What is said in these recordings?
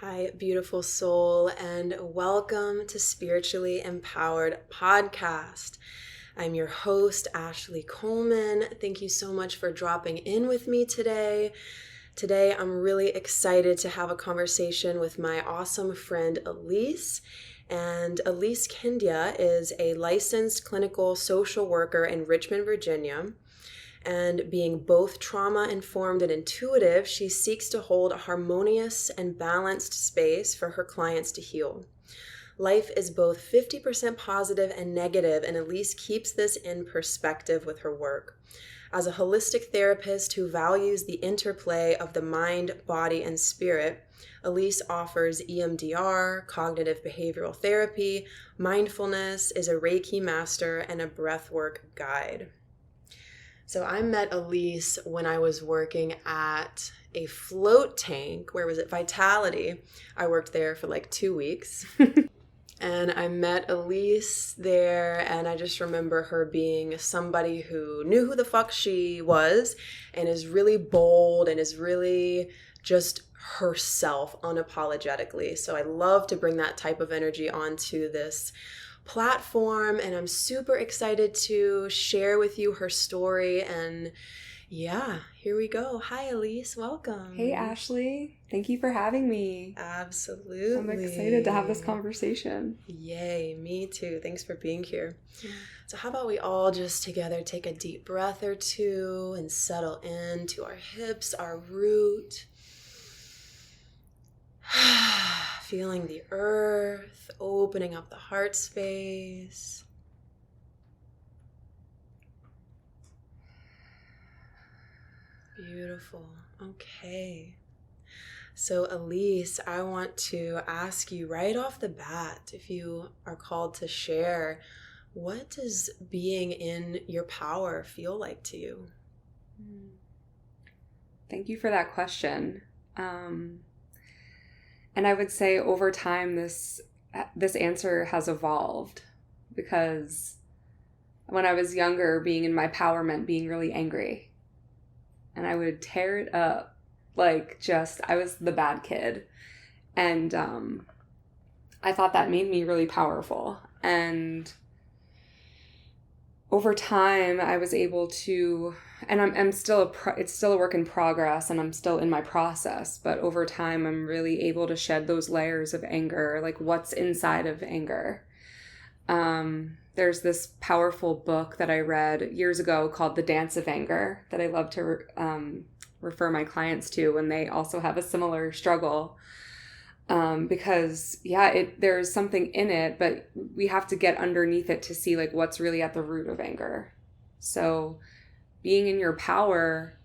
Hi, beautiful soul, and welcome to Spiritually Empowered Podcast. I'm your host, Ashley Coleman. Thank you so much for dropping in with me today. Today, I'm really excited to have a conversation with my awesome friend, Elise. And Elise Kindya is a licensed clinical social worker in Richmond, Virginia. And being both trauma-informed and intuitive, she seeks to hold a harmonious and balanced space for her clients to heal. Life is both 50% positive and negative, and Elise keeps this in perspective with her work. As a holistic therapist who values the interplay of the mind, body, and spirit, Elise offers EMDR, cognitive behavioral therapy, mindfulness, is a Reiki master, and a breathwork guide. So I met Elise when I was working at a float tank. Where was it? Vitality. I worked there for like 2 weeks. And I met Elise there, and I just remember her being somebody who knew who the fuck she was and is really bold and is really just herself unapologetically. So I love to bring that type of energy onto this platform, and I'm super excited to share with you her story. And yeah, here we go. Hi, Elise. Welcome. Hey, Ashley. Thank you for having me. Absolutely. I'm excited to have this conversation. Yay, me too. Thanks for being here. Yeah. So how about we all just together take a deep breath or two and settle into our hips, our root. Feeling the earth, opening up the heart space. Beautiful. Okay. So Elise, I want to ask you right off the bat, if you are called to share, what does being in your power feel like to you? Thank you for that question. And I would say over time, this answer has evolved, because when I was younger, being in my power meant being really angry. And I would tear it up, I was the bad kid. And I thought that made me really powerful. And over time, I was able to, and I'm still it's still a work in progress, and I'm still in my process, but over time, I'm really able to shed those layers of anger, like what's inside of anger. There's this powerful book that I read years ago called The Dance of Anger that I love to refer my clients to when they also have a similar struggle. Because there's something in it, but we have to get underneath it to see like what's really at the root of anger. So being in your power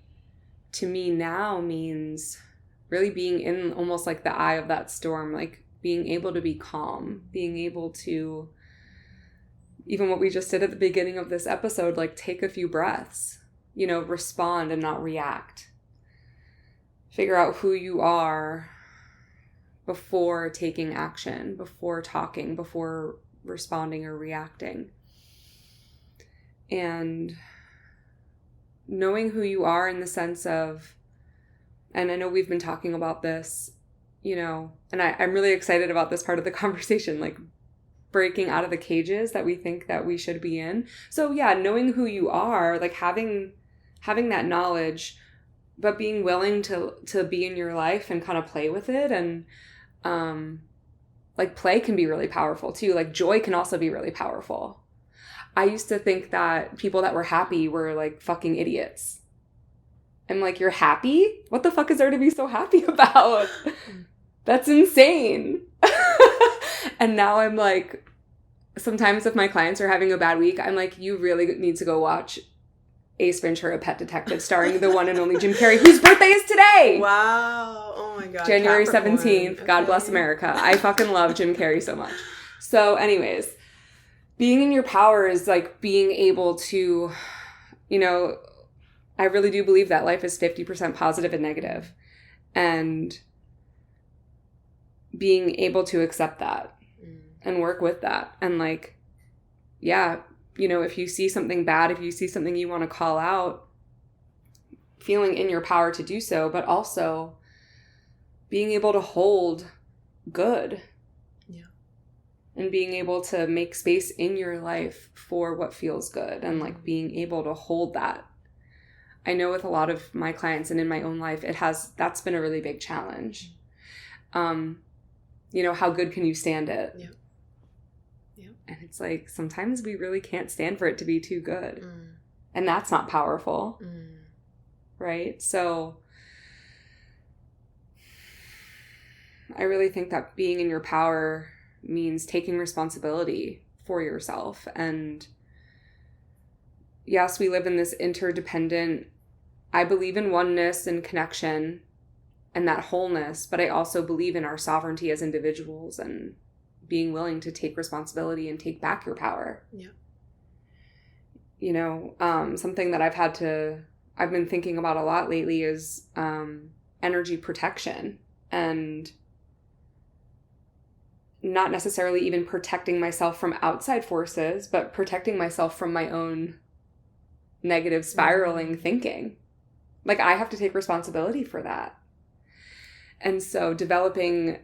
to me now means really being in almost like the eye of that storm, like being able to be calm, being able to, even what we just did at the beginning of this episode, like take a few breaths, respond and not react. Figure out who you are before taking action, before talking, before responding or reacting. And knowing who you are in the sense of, and I know we've been talking about this, and I'm really excited about this part of the conversation, like breaking out of the cages that we think that we should be in. So yeah, knowing who you are, like having that knowledge, but being willing to be in your life and kind of play with it. And like play can be really powerful too. Like joy can also be really powerful. I used to think that people that were happy were like fucking idiots. I'm like, you're happy? What the fuck is there to be so happy about? That's insane. And now I'm like, sometimes if my clients are having a bad week, I'm like, you really need to go watch Ace Ventura: Pet Detective, starring the one and only Jim Carrey, whose birthday is today. Wow. Oh my God. January Capricorn. 17th. Okay. God bless America. I fucking love Jim Carrey so much. So anyways, being in your power is like being able to, I really do believe that life is 50% positive and negative. And being able to accept that and work with that. And like, yeah, if you see something bad, if you see something you want to call out, feeling in your power to do so, but also being able to hold good. Yeah. And being able to make space in your life for what feels good and like being able to hold that. I know with a lot of my clients and in my own life, that's been a really big challenge. You know, how good can you stand it? Yeah. Yeah. And it's like, sometimes we really can't stand for it to be too good. And that's not powerful. Right? So I really think that being in your power means taking responsibility for yourself. And yes, we live in this interdependent, I believe in oneness and connection and that wholeness, but I also believe in our sovereignty as individuals and being willing to take responsibility and take back your power. Yeah. You know, something that I've been thinking about a lot lately is energy protection, and not necessarily even protecting myself from outside forces, but protecting myself from my own negative spiraling thinking. Like, I have to take responsibility for that. And so developing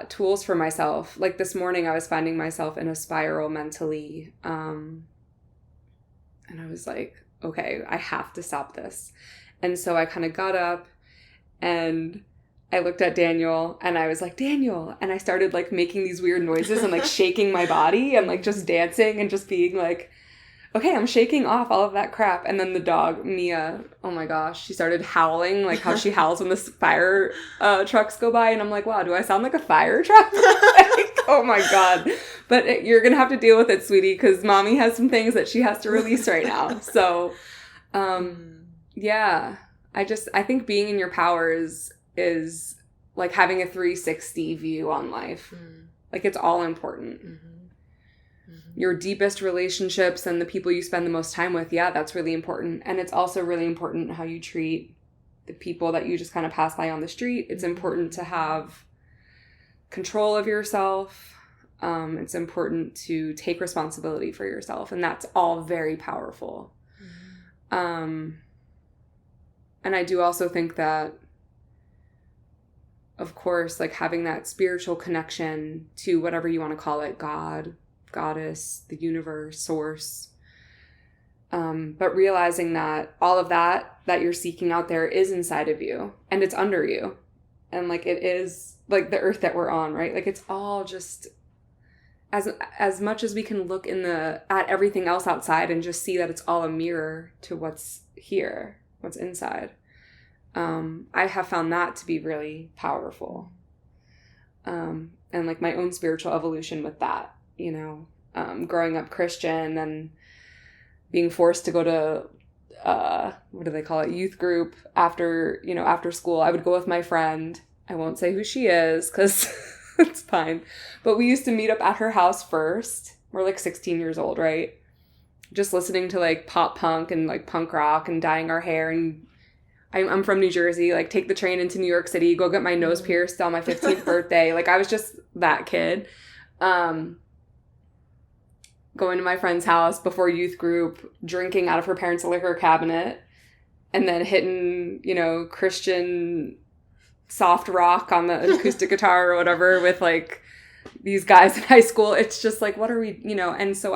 tools for myself. Like this morning, I was finding myself in a spiral mentally. And I was like, okay, I have to stop this. And so I kind of got up and I looked at Daniel and I was like, Daniel. And I started like making these weird noises and like shaking my body and like just dancing and just being like, okay, I'm shaking off all of that crap. And then the dog, Mia, oh my gosh, she started howling, like how she howls when the fire trucks go by. And I'm like, wow, do I sound like a fire truck? Like, oh my God. But you're going to have to deal with it, sweetie, because mommy has some things that she has to release right now. So, yeah, I think being in your power is like having a 360 view on life. Like, it's all important. Your deepest relationships and the people you spend the most time with, yeah, that's really important. And it's also really important how you treat the people that you just kind of pass by on the street. It's important to have control of yourself. It's important to take responsibility for yourself. And that's all very powerful. And I do also think that, of course, like having that spiritual connection to whatever you want to call it, God, Goddess, the universe, source. But realizing that all of that you're seeking out there is inside of you and it's under you. And like, it is like the earth that we're on, right? Like, it's all just as much as we can look at everything else outside and just see that it's all a mirror to what's here, what's inside. I have found that to be really powerful. And like my own spiritual evolution with that. You know, growing up Christian and being forced to go to, what do they call it? Youth group after school. I would go with my friend. I won't say who she is because it's fine. But we used to meet up at her house first. We're like 16 years old, right? Just listening to like pop punk and like punk rock and dyeing our hair. And I'm from New Jersey, like take the train into New York City, go get my nose pierced on my 15th birthday. Like, I was just that kid. Going to my friend's house before youth group, drinking out of her parents' liquor cabinet, and then hitting, Christian soft rock on the acoustic guitar or whatever with like these guys in high school. It's just like, what are we, and so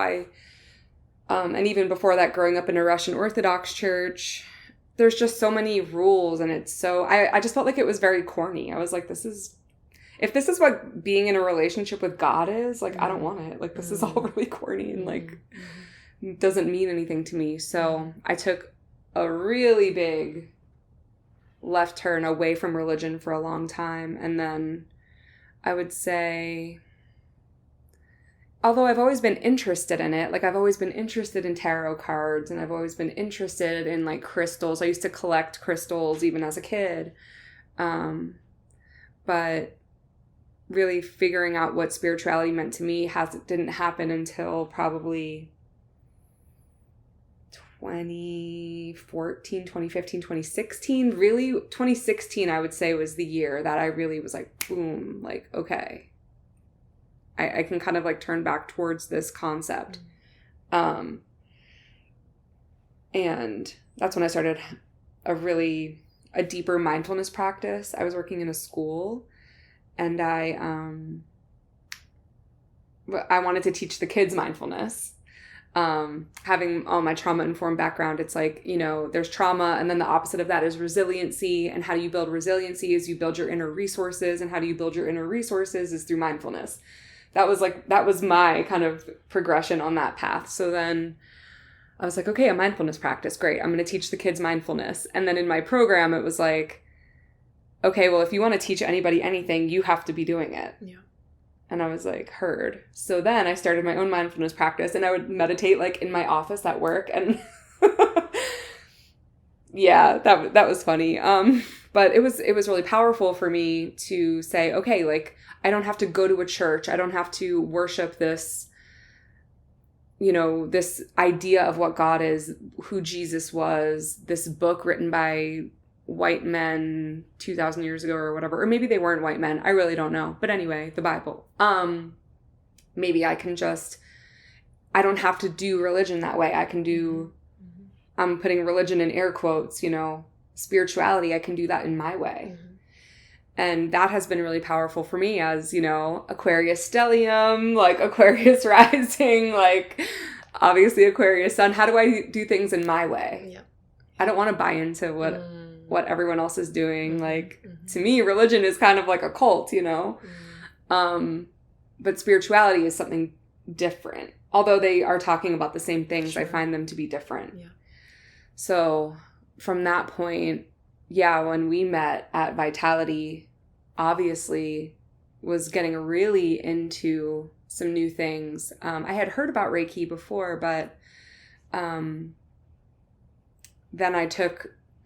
and even before that, growing up in a Russian Orthodox church, there's just so many rules and it's so, I just felt like it was very corny. I was like, if this is what being in a relationship with God is, like, I don't want it. Like, this is all really corny and, like, doesn't mean anything to me. So I took a really big left turn away from religion for a long time. And then I would say, although I've always been interested in it, like, I've always been interested in tarot cards and I've always been interested in, like, crystals. I used to collect crystals even as a kid. But really figuring out what spirituality meant to me didn't happen until probably 2014, 2015, 2016. Really, 2016, I would say, was the year that I really was like, boom, like, okay, I can kind of like turn back towards this concept. And that's when I started a deeper mindfulness practice. I was working in a school And I wanted to teach the kids mindfulness. Having all my trauma-informed background, it's like, you know, there's trauma, and then the opposite of that is resiliency. And how do you build resiliency is you build your inner resources, and how do you build your inner resources is through mindfulness. That was my kind of progression on that path. So then I was like, okay, a mindfulness practice, great. I'm going to teach the kids mindfulness. And then in my program, it was like, okay, well, if you want to teach anybody anything, you have to be doing it. Yeah. And I was like, heard. So then I started my own mindfulness practice, and I would meditate like in my office at work. And yeah, that was funny. But it was really powerful for me to say, okay, like, I don't have to go to a church. I don't have to worship this, you know, this idea of what God is, who Jesus was, this book written by white men 2,000 years ago or whatever. Or maybe they weren't white men. I really don't know. But anyway, the Bible. Maybe I don't have to do religion that way. I can do, I'm putting religion in air quotes, you know, spirituality. I can do that in my way. Mm-hmm. And that has been really powerful for me as, you know, Aquarius stellium, like Aquarius rising, like obviously Aquarius sun. How do I do things in my way? Yeah. I don't want to buy into what everyone else is doing. Like, to me, religion is kind of like a cult, you know? But spirituality is something different. Although they are talking about the same things, sure. I find them to be different. Yeah. So from that point, yeah, when we met at Vitality, obviously was getting really into some new things. I had heard about Reiki before, but then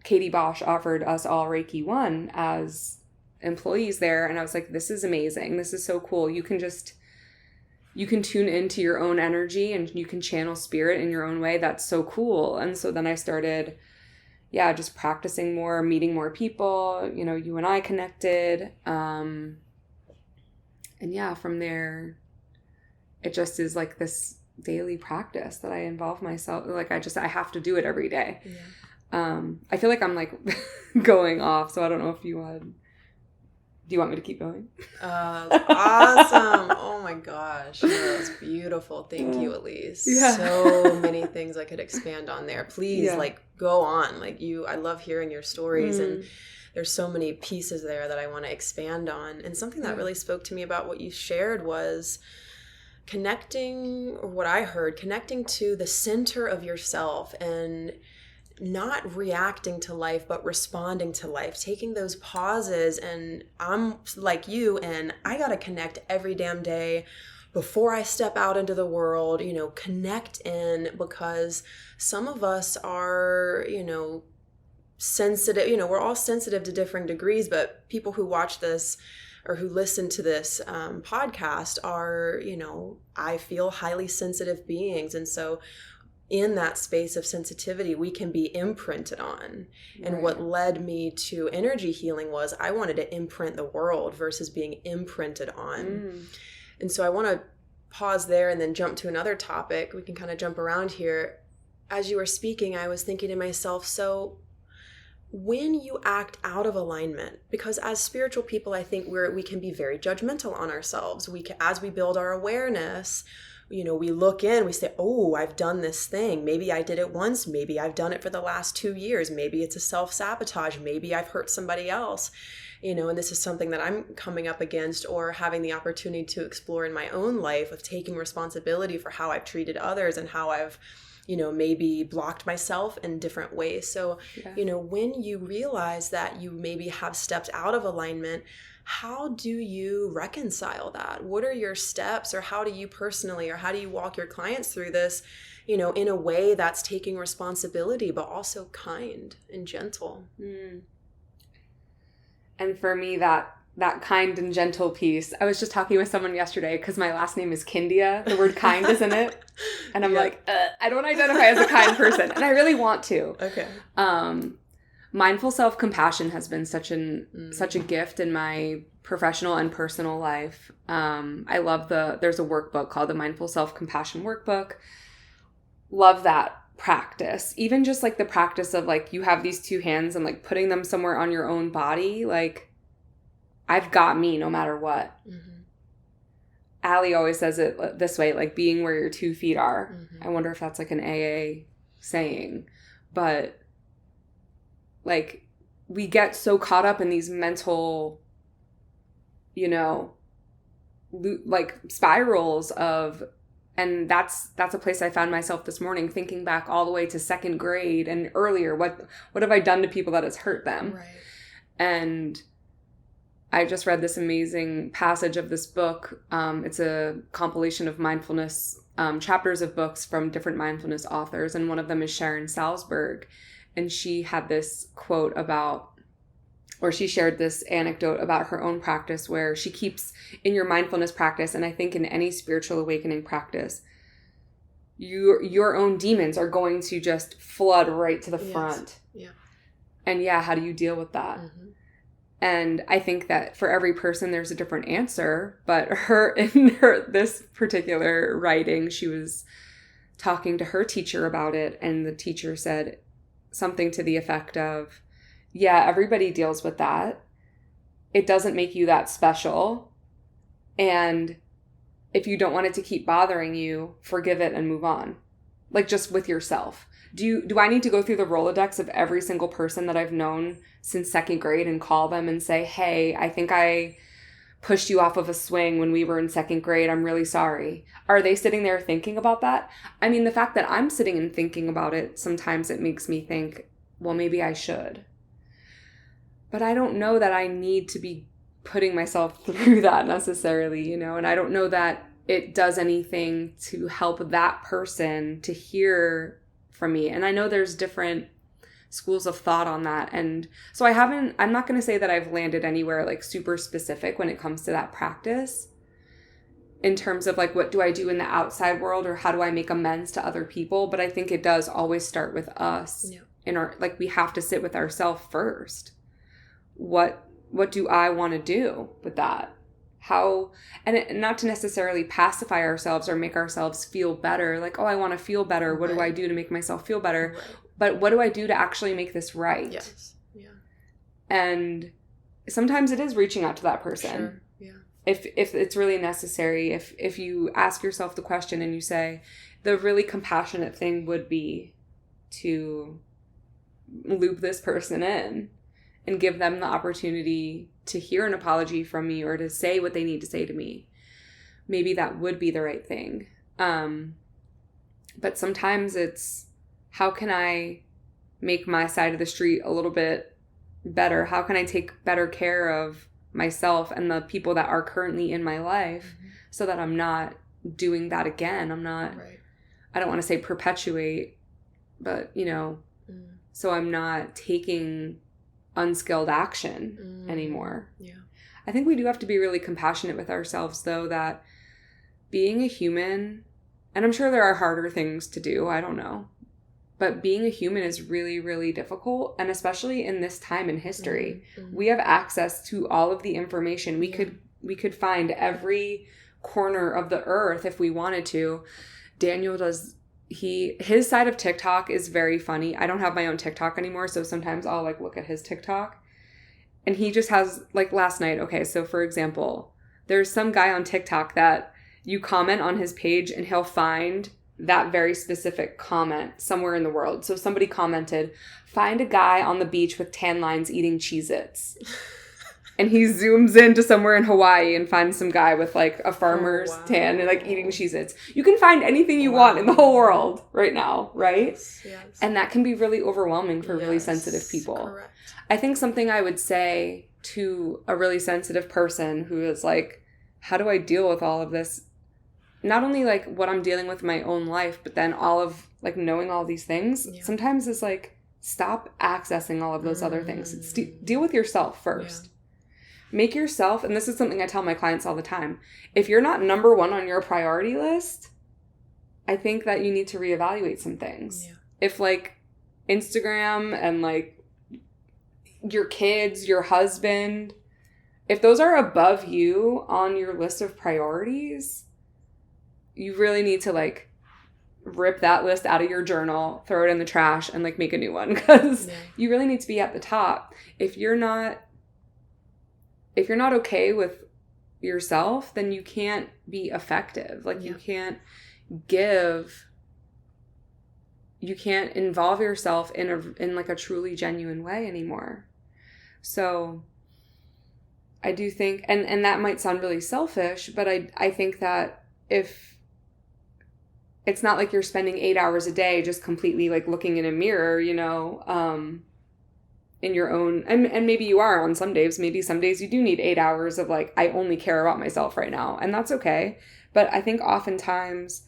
Katie Bosch offered us all Reiki 1 as employees there. And I was like, this is amazing. This is so cool. You can tune into your own energy and you can channel spirit in your own way. That's so cool. And so then I started, just practicing more, meeting more people. You know, you and I connected. And from there, it just is like this daily practice that I involve myself. Like I have to do it every day. Yeah. I feel like I'm like going off, so I don't know if you would. Do you want me to keep going? Awesome. Oh my gosh. That's beautiful. Thank you, Elise. Yeah. So many things I could expand on there. Please, go on. I love hearing your stories and there's so many pieces there that I want to expand on. And something that really spoke to me about what you shared was connecting to the center of yourself and not reacting to life, but responding to life, taking those pauses. And I'm like you, and I got to connect every damn day before I step out into the world, connect in, because some of us are, sensitive, we're all sensitive to different degrees, but people who watch this or who listen to this podcast are, I feel highly sensitive beings. And so in that space of sensitivity, we can be imprinted on. And what led me to energy healing was I wanted to imprint the world versus being imprinted on. And so I want to pause there and then jump to another topic. We can kind of jump around here. As you were speaking, I was thinking to myself, so when you act out of alignment, because as spiritual people, I think we can be very judgmental on ourselves. As we build our awareness, we look in, we say, oh, I've done this thing. Maybe I did it once. Maybe I've done it for the last 2 years. Maybe it's a self-sabotage. Maybe I've hurt somebody else, and this is something that I'm coming up against or having the opportunity to explore in my own life of taking responsibility for how I've treated others and how I've, maybe blocked myself in different ways. So, when you realize that you maybe have stepped out of alignment, how do you reconcile that? What are your steps, or how do you personally, or how do you walk your clients through this, in a way that's taking responsibility, but also kind and gentle? And for me, that kind and gentle piece, I was just talking with someone yesterday because my last name is Kindya. The word kind is in it. And I'm like, I don't identify as a kind person. And I really want to. Okay. Mindful self-compassion has been such a gift in my professional and personal life. I love there's a workbook called the Mindful Self-Compassion Workbook. Love that practice. Even just like the practice of like, you have these two hands and like putting them somewhere on your own body. Like, I've got me no matter what. Mm-hmm. Allie always says it this way, like being where your 2 feet are. Mm-hmm. I wonder if that's like an AA saying, but like we get so caught up in these mental, you know, like spirals of, and that's a place I found myself this morning, thinking back all the way to 2nd grade and earlier. What have I done to people that has hurt them? Right. And I just read this amazing passage of this book. It's a compilation of mindfulness chapters of books from different mindfulness authors, and one of them is Sharon Salzberg. And she had this quote about, or she shared this anecdote about her own practice where she keeps in your mindfulness practice, and I think in any spiritual awakening practice, your own demons are going to just flood right to the front. Yeah. And yeah, how do you deal with that? Mm-hmm. And I think that for every person, there's a different answer. But this particular writing, she was talking to her teacher about it. And the teacher said something to the effect of, yeah, everybody deals with that. It doesn't make you that special. And if you don't want it to keep bothering you, forgive it and move on. Like just with yourself. Do I need to go through the Rolodex of every single person that I've known since 2nd grade and call them and say, hey, I think I pushed you off of a swing when we were in 2nd grade. I'm really sorry. Are they sitting there thinking about that? I mean, the fact that I'm sitting and thinking about it, sometimes it makes me think, well, maybe I should. But I don't know that I need to be putting myself through that necessarily, you know, and I don't know that it does anything to help that person to hear from me. And I know there's different schools of thought on that. And so I'm not going to say that I've landed anywhere like super specific when it comes to that practice in terms of like, what do I do in the outside world or how do I make amends to other people? But I think it does always start with us. Yeah. In our, like, we have to sit with ourselves first. What do I want to do with that? How, and not to necessarily pacify ourselves or make ourselves feel better. Like, oh, I want to feel better. What do I do to make myself feel better? Right. But what do I do to actually make this right? Yes. Yeah. And sometimes it is reaching out to that person. Sure. Yeah. If it's really necessary, if you ask yourself the question and you say, the really compassionate thing would be to loop this person in and give them the opportunity to hear an apology from me or to say what they need to say to me. Maybe that would be the right thing. But sometimes it's, how can I make my side of the street a little bit better? How can I take better care of myself and the people that are currently in my life so that I'm not doing that again? I'm not, right. I don't want to say perpetuate, but, you know, so I'm not taking unskilled action anymore. Yeah. I think we do have to be really compassionate with ourselves, though, that being a human, and I'm sure there are harder things to do, I don't know, but being a human is really, really difficult. And especially in this time in history, we have access to all of the information. We could find every corner of the earth if we wanted to. Daniel does, his side of TikTok is very funny. I don't have my own TikTok anymore, so sometimes I'll like look at his TikTok. And he just has, like last night, okay, so for example, there's some guy on TikTok that you comment on his page and he'll find that very specific comment somewhere in the world. So somebody commented, find a guy on the beach with tan lines eating Cheez-Its. And he zooms into somewhere in Hawaii and finds some guy with like a farmer's tan and like eating Cheez-Its. You can find anything you want in the whole world right now, right? Yes. And that can be really overwhelming for really sensitive people. Correct. I think something I would say to a really sensitive person who is like, how do I deal with all of this? Not only like what I'm dealing with in my own life, but then all of like knowing all these things, sometimes it's like, stop accessing all of those other things. It's deal with yourself first. Make yourself, and this is something I tell my clients all the time, if you're not number one on your priority list, I think that you need to reevaluate some things. Yeah. If like Instagram and like your kids, your husband, if those are above you on your list of priorities, you really need to like rip that list out of your journal, throw it in the trash, and like make a new one, because you really need to be at the top. If you're not if you're not okay with yourself, then you can't be effective. Like you can't involve yourself in like a truly genuine way anymore. So I do think, and that might sound really selfish, but I think that if it's not like you're spending 8 hours a day just completely like looking in a mirror, you know, in your own, and maybe you are on some days, maybe some days you do need 8 hours of like, I only care about myself right now. And that's okay. But I think oftentimes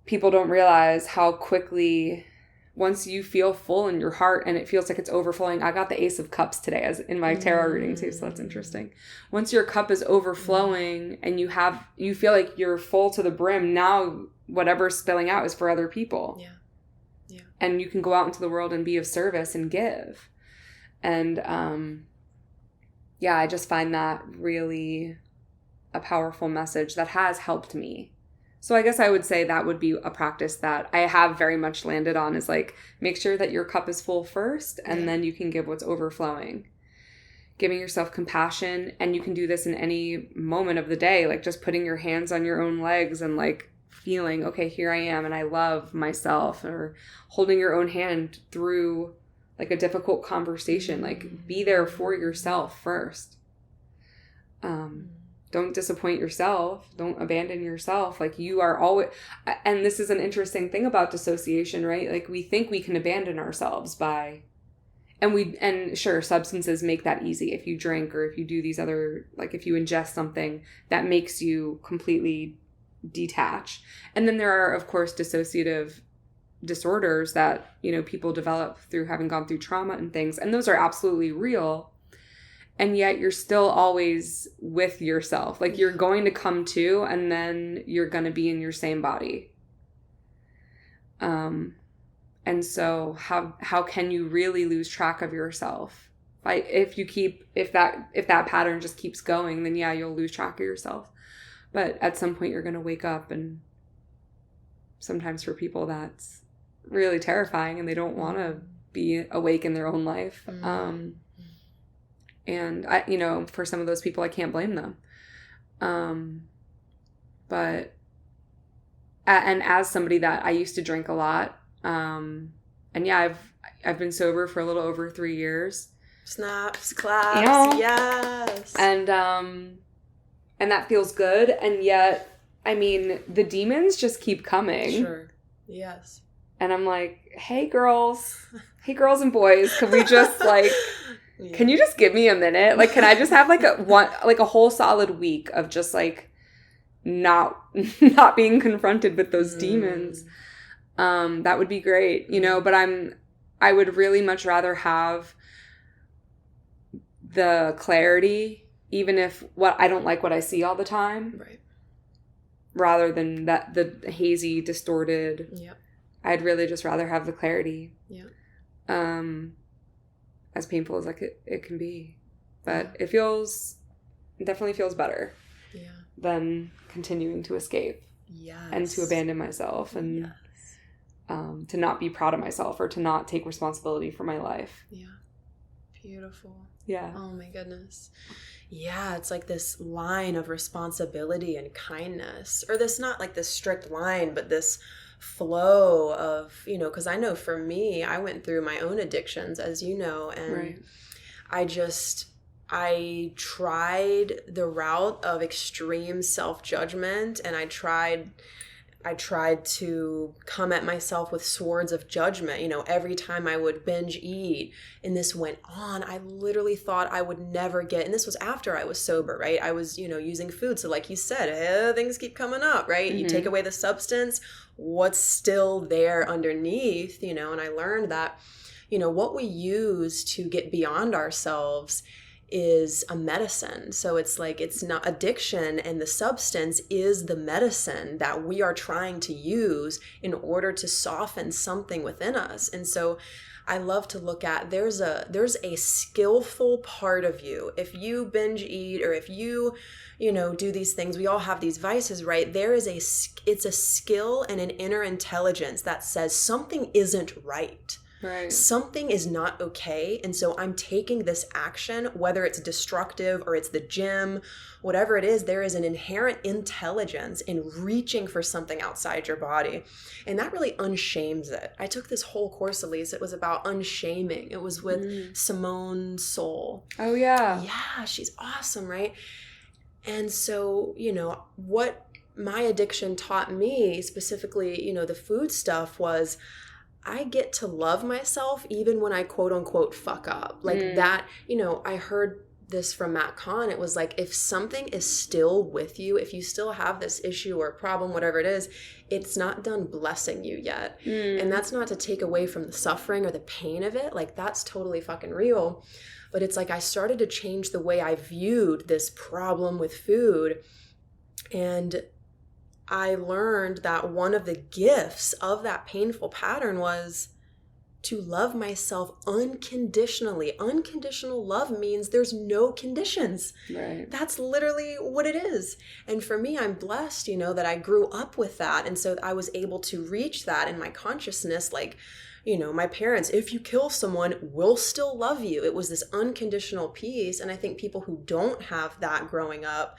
people don't realize how quickly, once you feel full in your heart and it feels like it's overflowing. I got the Ace of Cups today as in my tarot reading too, so that's interesting. Once your cup is overflowing and you feel like you're full to the brim, now whatever's spilling out is for other people. Yeah. And you can go out into the world and be of service and give. And I just find that really a powerful message that has helped me. So I guess I would say that would be a practice that I have very much landed on, is like, make sure that your cup is full first, and then you can give what's overflowing. Giving yourself compassion, and you can do this in any moment of the day, like just putting your hands on your own legs and like feeling, okay, here I am and I love myself, or holding your own hand through like a difficult conversation, like be there for yourself first. Don't disappoint yourself. Don't abandon yourself. Like you are always, and this is an interesting thing about dissociation, right? Like we think we can abandon ourselves by, and sure, substances make that easy. If you drink or if you do these other, like if you ingest something that makes you completely detach. And then there are, of course, dissociative disorders that, you know, people develop through having gone through trauma and things. And those are absolutely real. And yet you're still always with yourself. Like you're going to come to, and then you're going to be in your same body. And so how can you really lose track of yourself? If that pattern just keeps going, then you'll lose track of yourself. But at some point you're going to wake up, and sometimes for people that's really terrifying and they don't want to be awake in their own life. And I, you know, for some of those people, I can't blame them. But as somebody that I used to drink a lot, and I've been sober for a little over 3 years. Snaps, claps, you know? Yes. And that feels good. And yet, I mean, the demons just keep coming. Sure. Yes. And I'm like, hey girls and boys, can we just like, can you just give me a minute? Like, can I just have like a whole solid week of just like not being confronted with those demons? That would be great, you know, but I would really much rather have the clarity, even if I don't like what I see all the time. Right. Rather than the hazy, distorted. Yep. I'd really just rather have the clarity. Yeah. As painful as it can be. But it definitely feels better than continuing to escape. Yes. And to abandon myself and to not be proud of myself or to not take responsibility for my life. Yeah. Beautiful. Yeah. Oh my goodness. Yeah, it's like this line of responsibility and kindness, or this, not like this strict line, but this flow of, you know, because I know for me, I went through my own addictions, as you know, and I tried the route of extreme self-judgment, and I tried to come at myself with swords of judgment, you know, every time I would binge eat, and this went on. I literally thought I would never get, and this was after I was sober, right? I was, you know, using food. So like you said, things keep coming up, right? Mm-hmm. You take away the substance, what's still there underneath, you know, and I learned that, you know, what we use to get beyond ourselves is a medicine. So it's like, it's not addiction, and the substance is the medicine that we are trying to use in order to soften something within us. And so I love to look at, there's a skillful part of you. If you binge eat, or if you know, do these things, we all have these vices, right? It's a skill and an inner intelligence that says something isn't right. Right. Something is not okay. And so I'm taking this action, whether it's destructive or it's the gym, whatever it is, there is an inherent intelligence in reaching for something outside your body. And that really unshames it. I took this whole course, Elise. It was about unshaming. It was with Simone Soul. Oh, yeah. Yeah, she's awesome, right? And so, what my addiction taught me, specifically, the food stuff, was I get to love myself even when I quote unquote fuck up. Like that, I heard this from Matt Kahn. It was like, if something is still with you, if you still have this issue or problem, whatever it is, it's not done blessing you yet. And that's not to take away from the suffering or the pain of it. Like, that's totally fucking real. But it's like I started to change the way I viewed this problem with food. And I learned that one of the gifts of that painful pattern was to love myself unconditionally. Unconditional love means there's no conditions. Right. That's literally what it is. And for me, I'm blessed, that I grew up with that. And so I was able to reach that in my consciousness. Like, my parents, if you kill someone, will still love you. It was this unconditional peace. And I think people who don't have that growing up,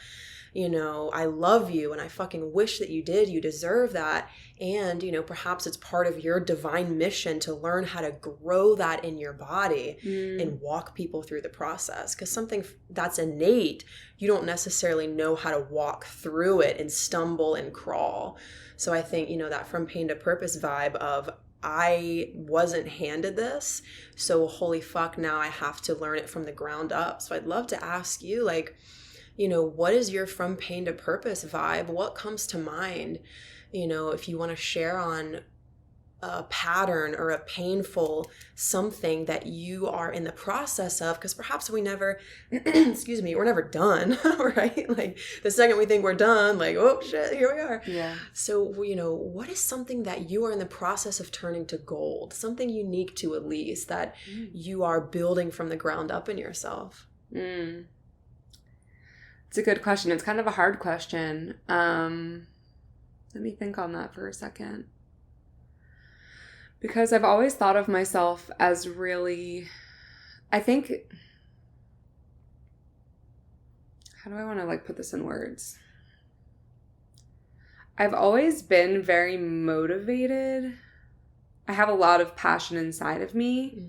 I love you and I fucking wish that you did. You deserve that. And, perhaps it's part of your divine mission to learn how to grow that in your body and walk people through the process. Because something that's innate, you don't necessarily know how to walk through it and stumble and crawl. So I think, that from pain to purpose vibe of, I wasn't handed this, so holy fuck, now I have to learn it from the ground up. So I'd love to ask you, like, what is your from pain to purpose vibe? What comes to mind? If you want to share on a pattern or a painful something that you are in the process of, because perhaps we never, we're never done, right? Like the second we think we're done, like, oh shit, here we are. Yeah. So, what is something that you are in the process of turning to gold? Something unique to Elise that you are building from the ground up in yourself? It's a good question. It's kind of a hard question. Let me think on that for a second. Because I've always thought of myself as really, I think, how do I want to put this in words? I've always been very motivated. I have a lot of passion inside of me.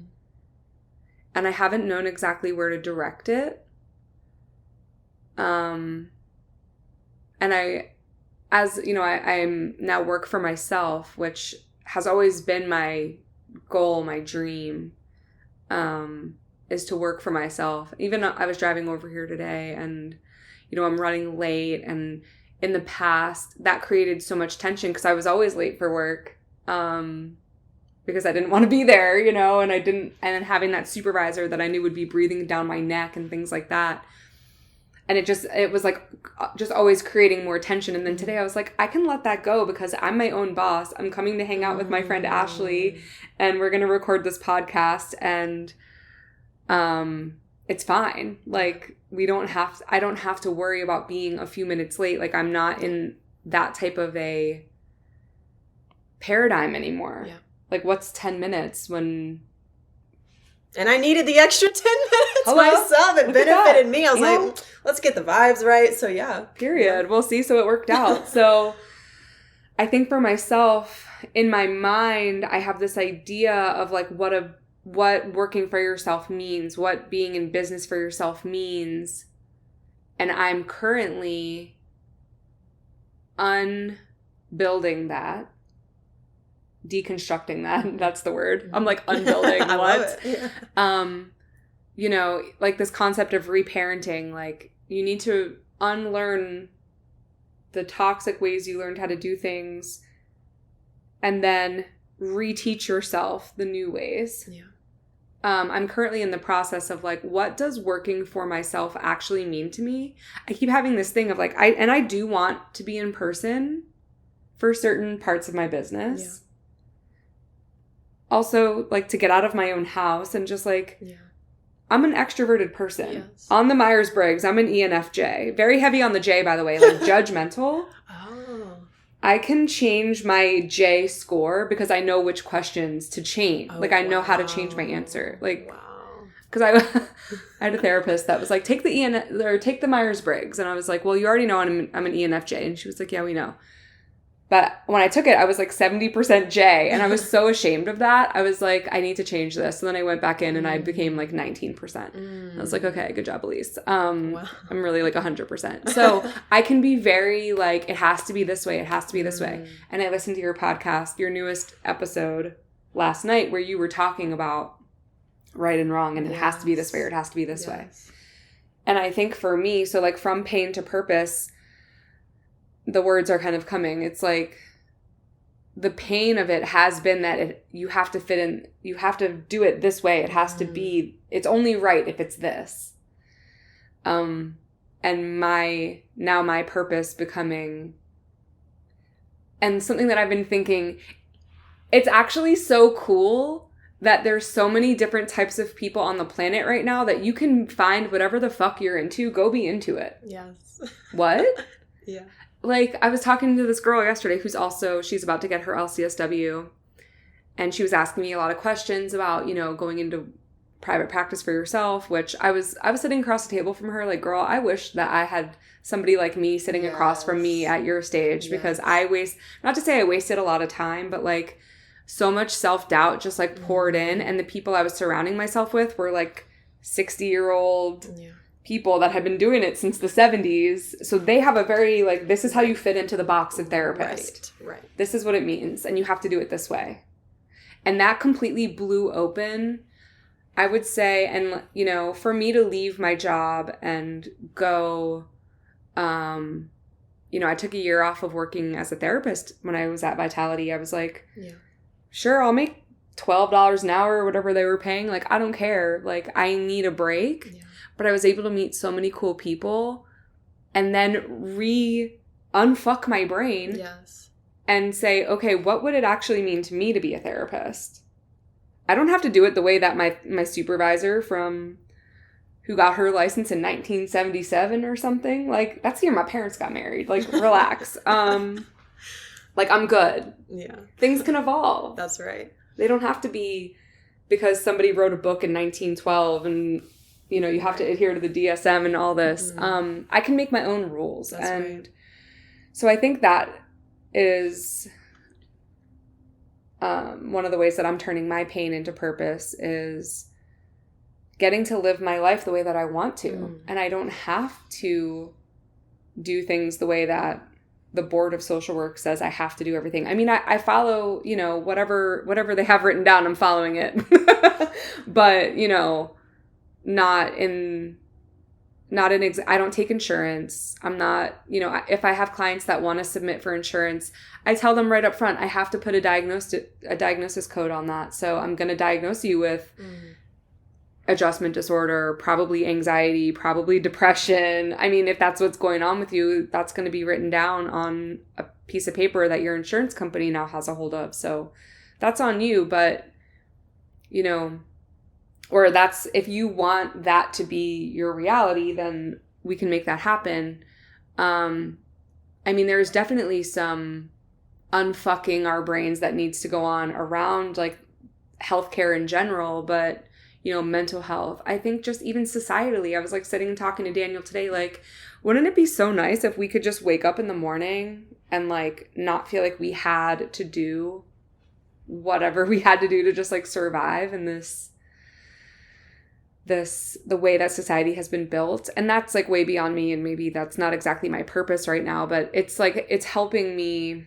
And I haven't known exactly where to direct it. And I'm now work for myself, which has always been my goal, my dream, is to work for myself. Even though I was driving over here today and, I'm running late, and in the past that created so much tension because I was always late for work, because I didn't want to be there, and then having that supervisor that I knew would be breathing down my neck and things like that. And it was like just always creating more tension. And then today I was like, I can let that go because I'm my own boss. I'm coming to hang out with my friend Ashley, and we're going to record this podcast, and it's fine. Like, I don't have to worry about being a few minutes late. Like, I'm not in that type of a paradigm anymore. Yeah. Like, what's 10 minutes when... And I needed the extra 10 minutes myself. It benefited me. I was like, let's get the vibes right. So yeah. Period. Yeah. We'll see. So it worked out. So I think for myself, in my mind, I have this idea of like what working for yourself means, what being in business for yourself means. And I'm currently unbuilding that. Deconstructing that. That's the word. I'm like unbuilding. I what? love it. Yeah. Like this concept of reparenting, like you need to unlearn the toxic ways you learned how to do things and then reteach yourself the new ways. Yeah. I'm currently in the process of like, what does working for myself actually mean to me? I keep having this thing of like, I do want to be in person for certain parts of my business. Yeah. Also, like, to get out of my own house and just, like, I'm an extroverted person. Yes. On the Myers-Briggs, I'm an ENFJ. Very heavy on the J, by the way, like, judgmental. Oh. I can change my J score because I know which questions to change. Oh, like, I know how to change my answer. Like, because I had a therapist that was like, take the Myers-Briggs. And I was like, well, you already know I'm an ENFJ. And she was like, yeah, we know. But when I took it, I was like 70% J. And I was so ashamed of that. I was like, I need to change this. So then I went back in and I became like 19%. I was like, okay, good job, Elise. I'm really like 100%. So I can be very like, it has to be this way. It has to be this way. And I listened to your podcast, your newest episode last night, where you were talking about right and wrong. And it has to be this way or it has to be this way. And I think for me, so like from pain to purpose, the words are kind of coming. It's like the pain of it has been that you have to fit in, you have to do it this way. It has to be, it's only right if it's this. And my purpose becoming, and something that I've been thinking, it's actually so cool that there's so many different types of people on the planet right now that you can find whatever the fuck you're into, go be into it. Yes. What? Yeah. Like, I was talking to this girl yesterday she's about to get her LCSW, and she was asking me a lot of questions about, going into private practice for yourself, which I was sitting across the table from her like, girl, I wish that I had somebody like me sitting across from me at your stage, because not to say I wasted a lot of time, but like so much self-doubt just like poured in, and the people I was surrounding myself with were like 60-year-old people that had been doing it since the 70s. So they have a very like, this is how you fit into the box of therapist. Right. This is what it means. And you have to do it this way. And that completely blew open, I would say. And, for me to leave my job and go, I took a year off of working as a therapist when I was at Vitality. I was like, sure, I'll make $12 an hour or whatever they were paying. Like, I don't care. Like, I need a break. Yeah. But I was able to meet so many cool people and then unfuck my brain and say, okay, what would it actually mean to me to be a therapist? I don't have to do it the way that my supervisor who got her license in 1977 or something. Like, that's the year my parents got married. Like, relax. Like, I'm good. Yeah. Things can evolve. That's right. They don't have to be because somebody wrote a book in 1912 and you have to adhere to the DSM and all this. I can make my own rules. That's right. So I think that is one of the ways that I'm turning my pain into purpose, is getting to live my life the way that I want to. And I don't have to do things the way that the board of social work says I have to do everything. I mean, I follow, whatever they have written down, I'm following it. But, I don't take insurance. I'm not, if I have clients that want to submit for insurance, I tell them right up front, I have to put a diagnosis code on that. So I'm going to diagnose you with adjustment disorder, probably anxiety, probably depression. I mean, if that's what's going on with you, that's going to be written down on a piece of paper that your insurance company now has a hold of. So that's on you. But, or that's, if you want that to be your reality, then we can make that happen. I mean, there's definitely some unfucking our brains that needs to go on around like healthcare in general, but, mental health. I think just even societally, I was like sitting and talking to Daniel today, like, wouldn't it be so nice if we could just wake up in the morning and like not feel like we had to do whatever we had to do to just like survive in the way that society has been built. And that's like way beyond me, and maybe that's not exactly my purpose right now, but it's like, it's helping me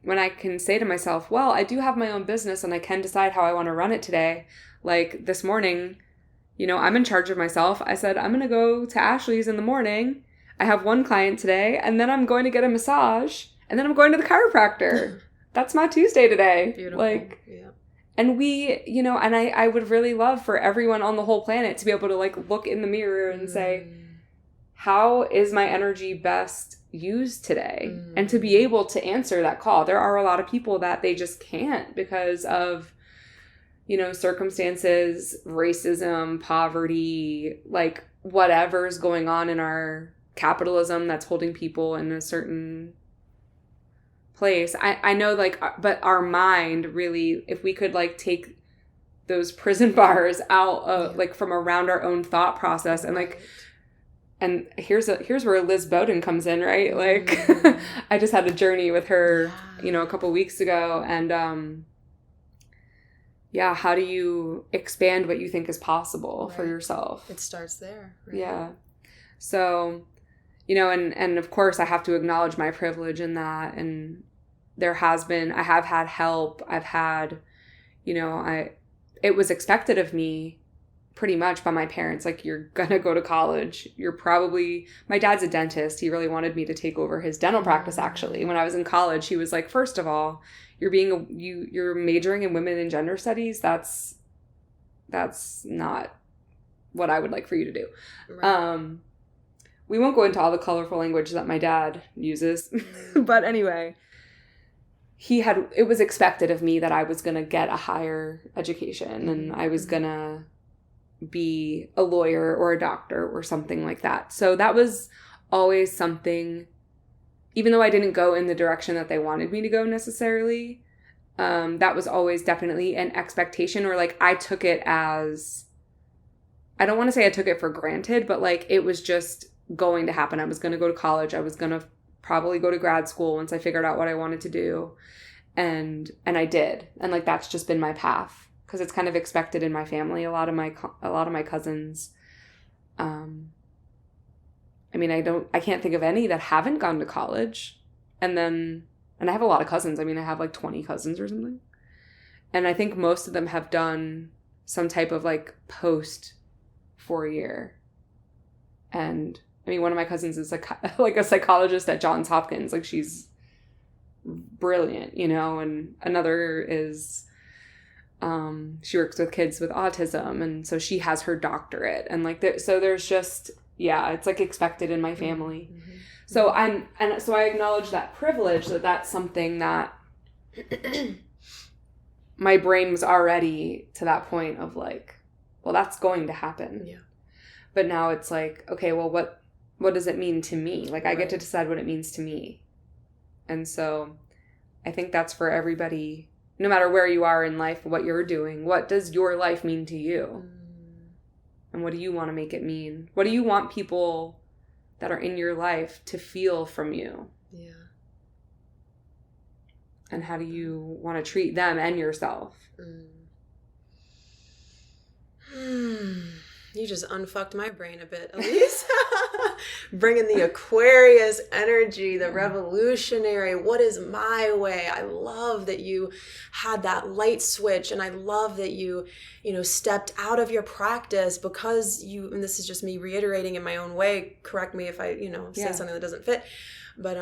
when I can say to myself, well, I do have my own business and I can decide how I want to run it today. Like this morning, I'm in charge of myself. I said, I'm going to go to Ashley's in the morning. I have one client today, and then I'm going to get a massage, and then I'm going to the chiropractor. That's my Tuesday today. Beautiful. Like, yeah. And we, and I would really love for everyone on the whole planet to be able to like look in the mirror and say, how is my energy best used today? And to be able to answer that call. There are a lot of people that they just can't because of, circumstances, racism, poverty, like whatever's going on in our capitalism that's holding people in a certain place. I know, like, but our mind really, if we could, like, take those prison bars out of, like, from around our own thought process, and, like, and here's where Liz Bowden comes in, right? Like, I just had a journey with her, you know, a couple weeks ago, and how do you expand what you think is possible for yourself? It starts there. Right? Yeah. So, you know, and of course I have to acknowledge my privilege in that, and I have had help. I've had, you know, it was expected of me pretty much by my parents, like, you're gonna go to college. My dad's a dentist. He really wanted me to take over his dental practice, actually. When I was in college, he was like, first of all, you're majoring in women and gender studies. That's not what I would like for you to do. Right. We won't go into all the colorful language that my dad uses, but anyway, it was expected of me that I was going to get a higher education, and I was going to be a lawyer or a doctor or something like that. So that was always something, even though I didn't go in the direction that they wanted me to go necessarily, that was always definitely an expectation, or, like, I took it as, I don't want to say I took it for granted, but, like, it was just going to happen. I was going to go to college. I was going to probably go to grad school once I figured out what I wanted to do. And I did. And, like, that's just been my path, because it's kind of expected in my family. A lot of my cousins, I mean, I can't think of any that haven't gone to college. And I have a lot of cousins. I mean, I have like 20 cousins or something. And I think most of them have done some type of, like, post 4-year. And I mean, one of my cousins is like a psychologist at Johns Hopkins. Like, she's brilliant, you know, and another is, she works with kids with autism, and so she has her doctorate, and, like, so there's just, it's, like, expected in my family. Mm-hmm. So I acknowledge that privilege, that's something that my brain was already to that point of, like, well, that's going to happen. Yeah. But now it's like, okay, well, what does it mean to me? Like, I get to decide what it means to me. And so I think that's for everybody, no matter where you are in life, what you're doing. What does your life mean to you? And what do you want to make it mean? What do you want people that are in your life to feel from you? Yeah. And how do you want to treat them and yourself? You just unfucked my brain a bit, Elise. Bringing the Aquarius energy, the revolutionary, what is my way? I love that you had that light switch, and I love that you stepped out of your practice because and this is just me reiterating in my own way, correct me if I, say something that doesn't fit, but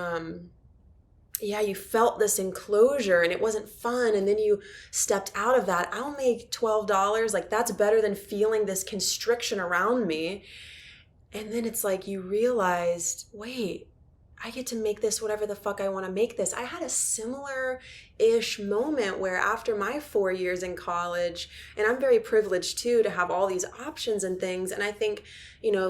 you felt this enclosure and it wasn't fun, and then you stepped out of that. I'll make $12, like, that's better than feeling this constriction around me. And then it's like you realized, wait, I get to make this whatever the fuck I want to make this. I had a similar-ish moment where after my 4 years in college, and I'm very privileged too to have all these options and things, and I think,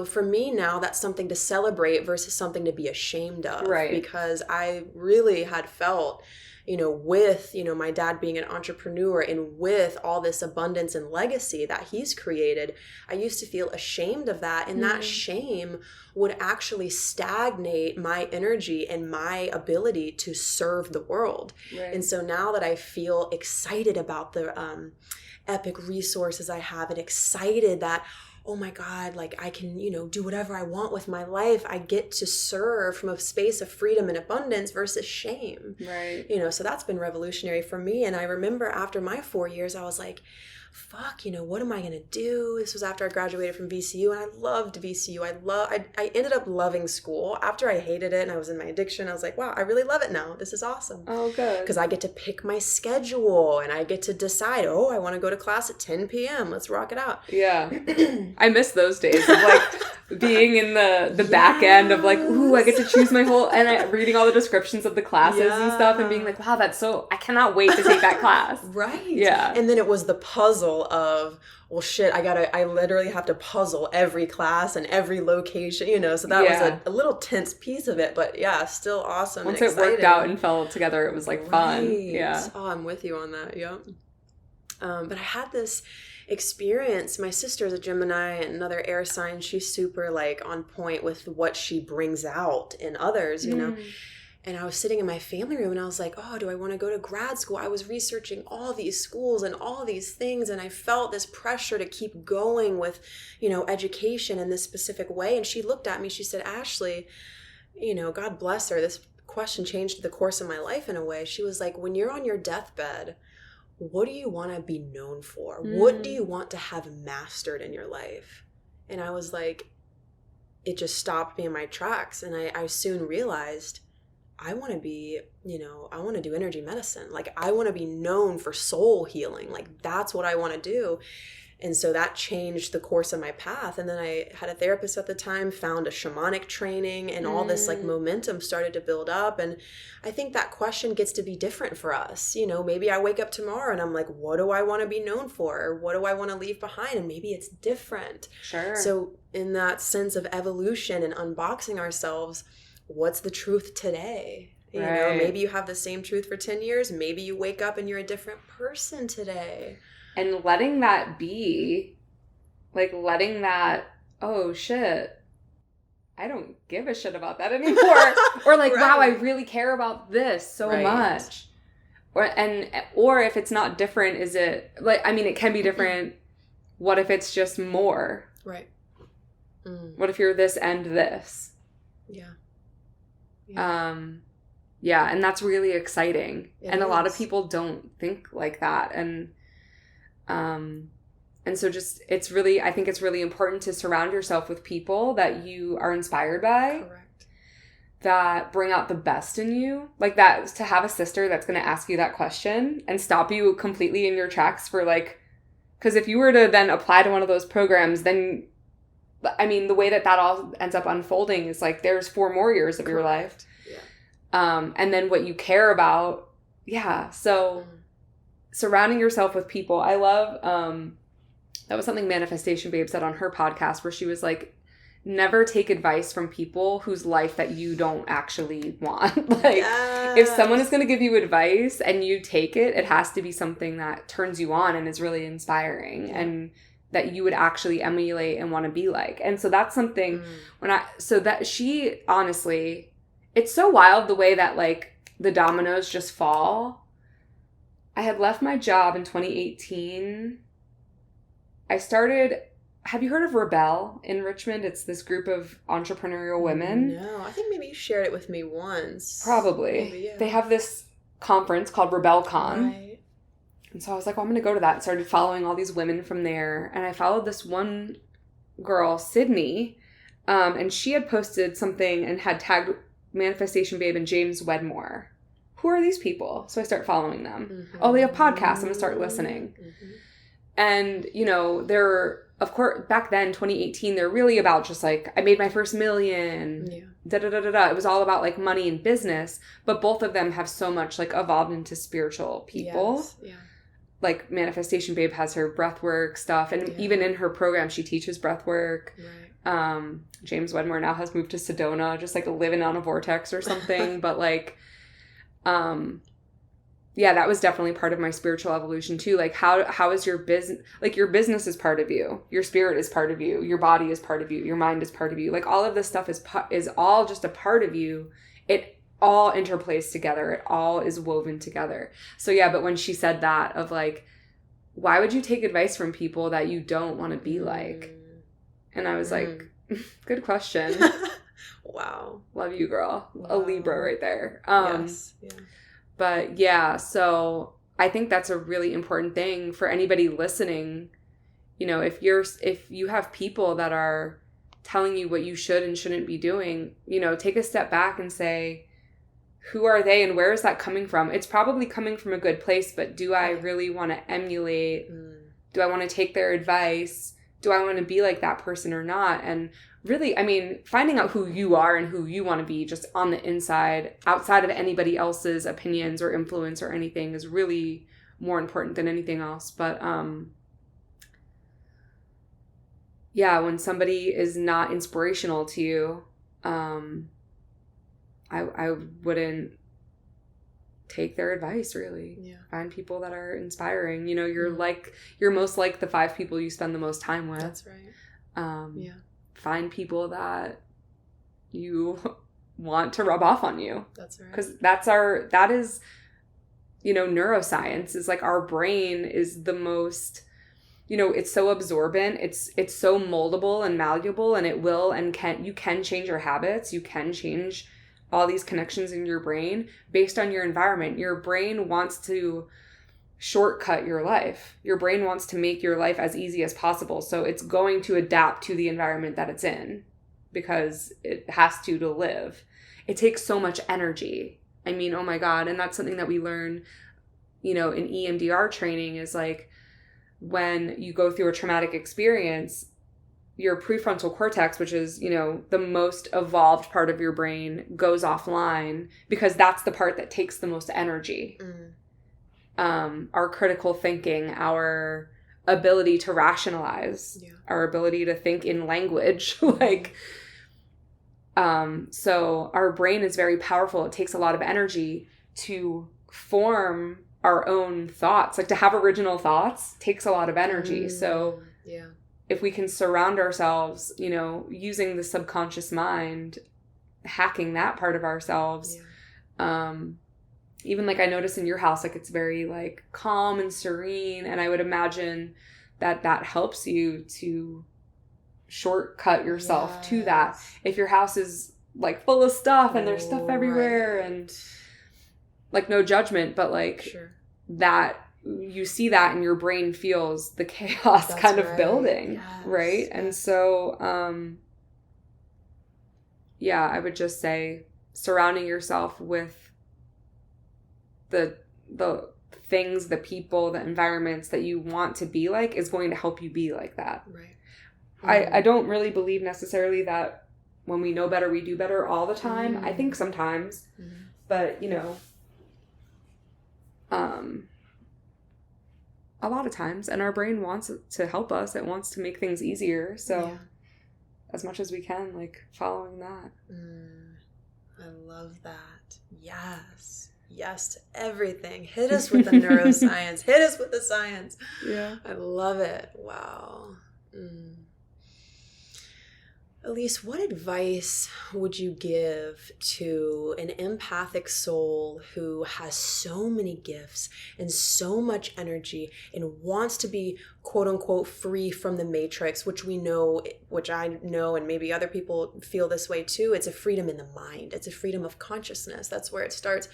for me now, that's something to celebrate versus something to be ashamed of. Right. Because I really had felt, with, my dad being an entrepreneur and with all this abundance and legacy that he's created, I used to feel ashamed of that. And that shame would actually stagnate my energy and my ability to serve the world. Right. And so now that I feel excited about the epic resources I have, and excited that, oh my God, like, I can, do whatever I want with my life. I get to serve from a space of freedom and abundance versus shame. Right. So that's been revolutionary for me. And I remember after my 4 years, I was like, fuck, what am I going to do? This was after I graduated from VCU, and I loved VCU. I ended up loving school. After I hated it and I was in my addiction, I was like, wow, I really love it now. This is awesome. Oh, good. Because I get to pick my schedule, and I get to decide, I want to go to class at 10 p.m. Let's rock it out. Yeah. I miss those days of, like, being in the back end of, like, ooh, I get to choose my whole, and reading all the descriptions of the classes and stuff, and being like, wow, I cannot wait to take that class. Right. Yeah. And then it was the puzzle puzzle of, well, shit, I literally have to puzzle every class and every location, you know, so that was a little tense piece of it, but yeah, still awesome. Once and it worked out and fell together, it was like fun. Yeah. Oh, I'm with you on that. Yep. But I had this experience. My sister's a Gemini and another air sign. She's super like on point with what she brings out in others, you know. And I was sitting in my family room and I was like, oh, do I want to go to grad school? I was researching all these schools and all these things. And I felt this pressure to keep going with, you know, education in this specific way. And she looked at me, she said, Ashley, you know, God bless her. This question changed the course of my life in a way. She was like, when you're on your deathbed, what do you want to be known for? What do you want to have mastered in your life? And I was like, it just stopped me in my tracks. And I soon realized, I want to be, you know, I want to do energy medicine. Like, I want to be known for soul healing. Like, that's what I want to do. And so that changed the course of my path. And then I had a therapist at the time, found a shamanic training, and all this like momentum started to build up. And I think that question gets to be different for us. You know, maybe I wake up tomorrow and I'm like, what do I want to be known for? Or what do I want to leave behind? And maybe it's different. Sure. So in that sense of evolution and unboxing ourselves, what's the truth today? You know, maybe you have the same truth for 10 years. Maybe you wake up and you're a different person today. And letting that be, like letting that, oh shit, I don't give a shit about that anymore. Or like, wow, I really care about this so much. Or if it's not different, is it, like, I mean, it can be different. What if it's just more? Right. What if you're this and this? Yeah. Yeah, and that's really exciting. It is. A lot of people don't think like that. And so just, it's really, I think it's really important to surround yourself with people that you are inspired by. Correct. That bring out the best in you. Like that, to have a sister that's going to ask you that question and stop you completely in your tracks for like, because if you were to then apply to one of those programs, then, I mean, the way that all ends up unfolding is like, there's 4 more years of your life. Yeah. And then what you care about. Yeah. So surrounding yourself with people. I love, that was something Manifestation Babe said on her podcast, where she was like, never take advice from people whose life that you don't actually want. Like, if someone is going to give you advice and you take it, it has to be something that turns you on and is really inspiring and that you would actually emulate and want to be like. And so that's something she, honestly, it's so wild the way that like the dominoes just fall. I had left my job in 2018. I started, have you heard of Rebel in Richmond? It's this group of entrepreneurial women. No, I think maybe you shared it with me once. Probably. Maybe, yeah. They have this conference called RebelCon. Right. And so I was like, well, I'm going to go to that. And started following all these women from there. And I followed this one girl, Sydney, and she had posted something and had tagged Manifestation Babe and James Wedmore. Who are these people? So I start following them. Mm-hmm. Oh, they have podcasts. I'm going to start listening. Mm-hmm. And, you know, they're, of course, back then, 2018, they're really about just like, I made my first $1 million. Yeah. Da-da-da-da-da. It was all about like money and business. But both of them have so much like evolved into spiritual people. Yes. Yeah. Like Manifestation Babe has her breathwork stuff. And even in her program, she teaches breathwork. Right. James Wedmore now has moved to Sedona, just like living on a vortex or something. But like, yeah, that was definitely part of my spiritual evolution too. Like how is your business, like your business is part of you, your spirit is part of you, your body is part of you, your mind is part of you. Like all of this stuff is all just a part of you. It all interplays together. It all is woven together. So yeah, but when she said that of like, why would you take advice from people that you don't want to be like? And I was like, good question. Wow. Love you, girl. Wow. A Libra right there. Yes. Yeah. But yeah, so I think that's a really important thing for anybody listening. You know, if you have people that are telling you what you should and shouldn't be doing, you know, take a step back and say, who are they and where is that coming from? It's probably coming from a good place, but do I really want to emulate? Do I want to take their advice? Do I want to be like that person or not? And really, I mean, finding out who you are and who you want to be just on the inside, outside of anybody else's opinions or influence or anything, is really more important than anything else. But yeah, when somebody is not inspirational to you, I wouldn't take their advice, really. Yeah. Find people that are inspiring. You know, you're most like the 5 people you spend the most time with. That's right. Yeah. Find people that you want to rub off on you. That's right. Because that is, you know, neuroscience is like our brain is the most, you know, it's so absorbent. It's so moldable and malleable, and you can change your habits. You can change all these connections in your brain based on your environment. Your brain wants to shortcut your life. Your brain wants to make your life as easy as possible. So it's going to adapt to the environment that it's in because it has to live. It takes so much energy. I mean, oh my God. And that's something that we learn, you know, in EMDR training is like when you go through a traumatic experience, your prefrontal cortex, which is, you know, the most evolved part of your brain, goes offline because that's the part that takes the most energy. Our critical thinking, our ability to rationalize, our ability to think in language, like, so our brain is very powerful. It takes a lot of energy to form our own thoughts, like to have original thoughts takes a lot of energy. So if we can surround ourselves, you know, using the subconscious mind, hacking that part of ourselves, even like I notice in your house, like it's very like calm and serene. And I would imagine that helps you to shortcut yourself to that. If your house is like full of stuff and there's stuff everywhere and like no judgment, but like that you see that and your brain feels the chaos of building. Right. And so, I would just say surrounding yourself with the things, the people, the environments that you want to be like is going to help you be like that. Right. I don't really believe necessarily that when we know better, we do better all the time. I think sometimes, but you know, a lot of times, and our brain wants to help us. It wants to make things easier. So as much as we can, like following that. I love that. Yes to everything. Hit us with the neuroscience. Hit us with the science. Yeah. I love it. Wow. Elise, what advice would you give to an empathic soul who has so many gifts and so much energy and wants to be quote unquote free from the matrix, which I know, and maybe other people feel this way too. It's a freedom in the mind. It's a freedom of consciousness. That's where it starts.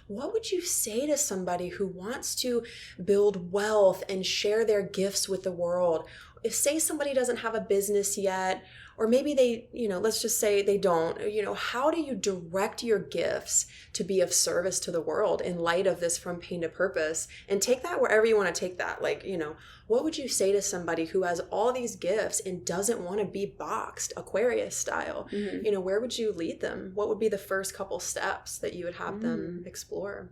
What would you say to somebody who wants to build wealth and share their gifts with the world? If, say, somebody doesn't have a business yet, or maybe they, you know, let's just say they don't, you know, how do you direct your gifts to be of service to the world in light of this From Pain to Purpose? And take that wherever you want to take that. Like, you know, what would you say to somebody who has all these gifts and doesn't want to be boxed, Aquarius style? You know, where would you lead them? What would be the first couple steps that you would have them explore?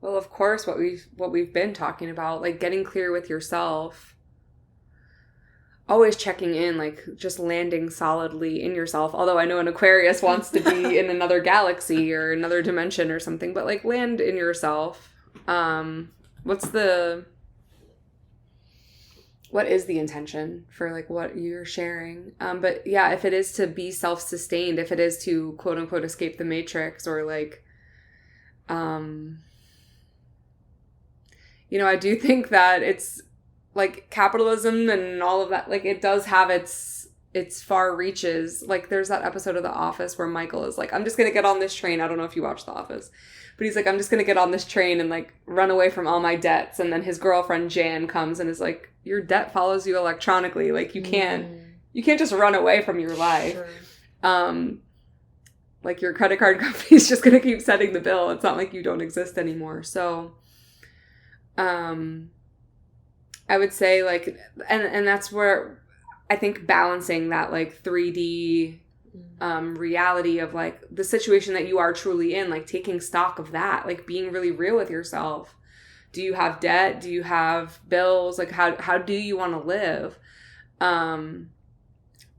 Well, of course, what we've been talking about, like getting clear with yourself. Always checking in, like just landing solidly in yourself. Although I know an Aquarius wants to be in another galaxy or another dimension or something, but like land in yourself. What is the intention for like what you're sharing? But yeah, if it is to be self-sustained, if it is to quote unquote escape the matrix or like, you know, I do think that it's, like capitalism and all of that, like it does have its far reaches. Like there's that episode of The Office where Michael is like, I'm just going to get on this train. I don't know if you watch The Office, but he's like, I'm just going to get on this train and like run away from all my debts. And then his girlfriend Jan comes and is like, your debt follows you electronically. Like you can't just run away from your life. Sure. Like your credit card company's just going to keep sending the bill. It's not like you don't exist anymore. So, I would say like, and that's where I think balancing that like 3D reality of like the situation that you are truly in, like taking stock of that, like being really real with yourself. Do you have debt? Do you have bills? Like how do you want to live?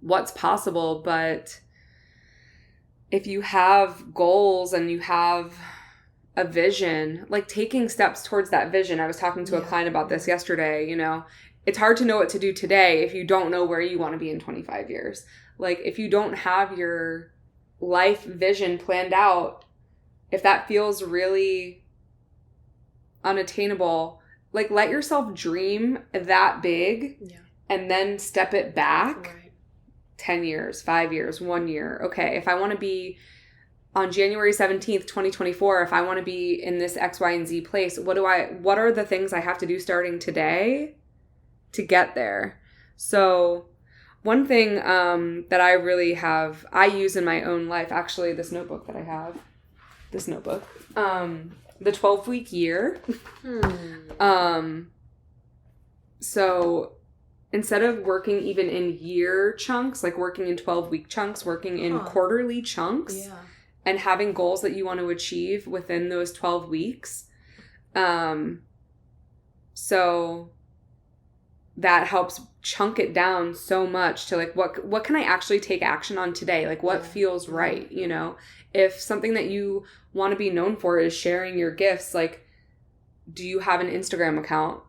what's possible. But if you have goals and you have a vision, like taking steps towards that vision. I was talking to a client about this yesterday, you know, it's hard to know what to do today if you don't know where you want to be in 25 years. Like if you don't have your life vision planned out, if that feels really unattainable, like let yourself dream that big and then step it back 10 years, 5 years, 1 year. Okay, if I want to be on January 17th, 2024, if I want to be in this X, Y, and Z place, what are the things I have to do starting today to get there? So one thing that I really I use in my own life, actually, this notebook that I have, the 12-week year. So instead of working even in year chunks, like working in 12-week chunks, working in quarterly chunks, and having goals that you want to achieve within those 12 weeks. So that helps chunk it down so much to like, what can I actually take action on today? Like what feels right, you know? If something that you want to be known for is sharing your gifts, like, do you have an Instagram account?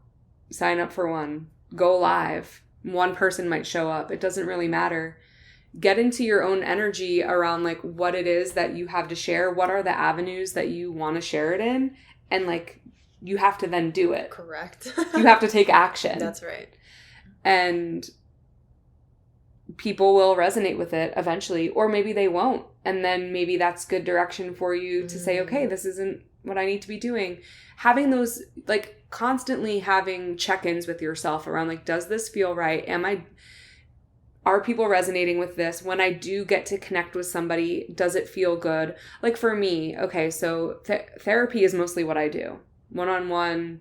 Sign up for one. Go live. One person might show up. It doesn't really matter. Get into your own energy around like what it is that you have to share. What are the avenues that you want to share it in? And like, you have to then do it. Correct. You have to take action. That's right. And people will resonate with it eventually, or maybe they won't. And then maybe that's good direction for you to say, okay, this isn't what I need to be doing. Having those, like constantly having check-ins with yourself around like, does this feel right? Are people resonating with this? When I do get to connect with somebody, does it feel good? Like for me, okay, so therapy is mostly what I do. One-on-one,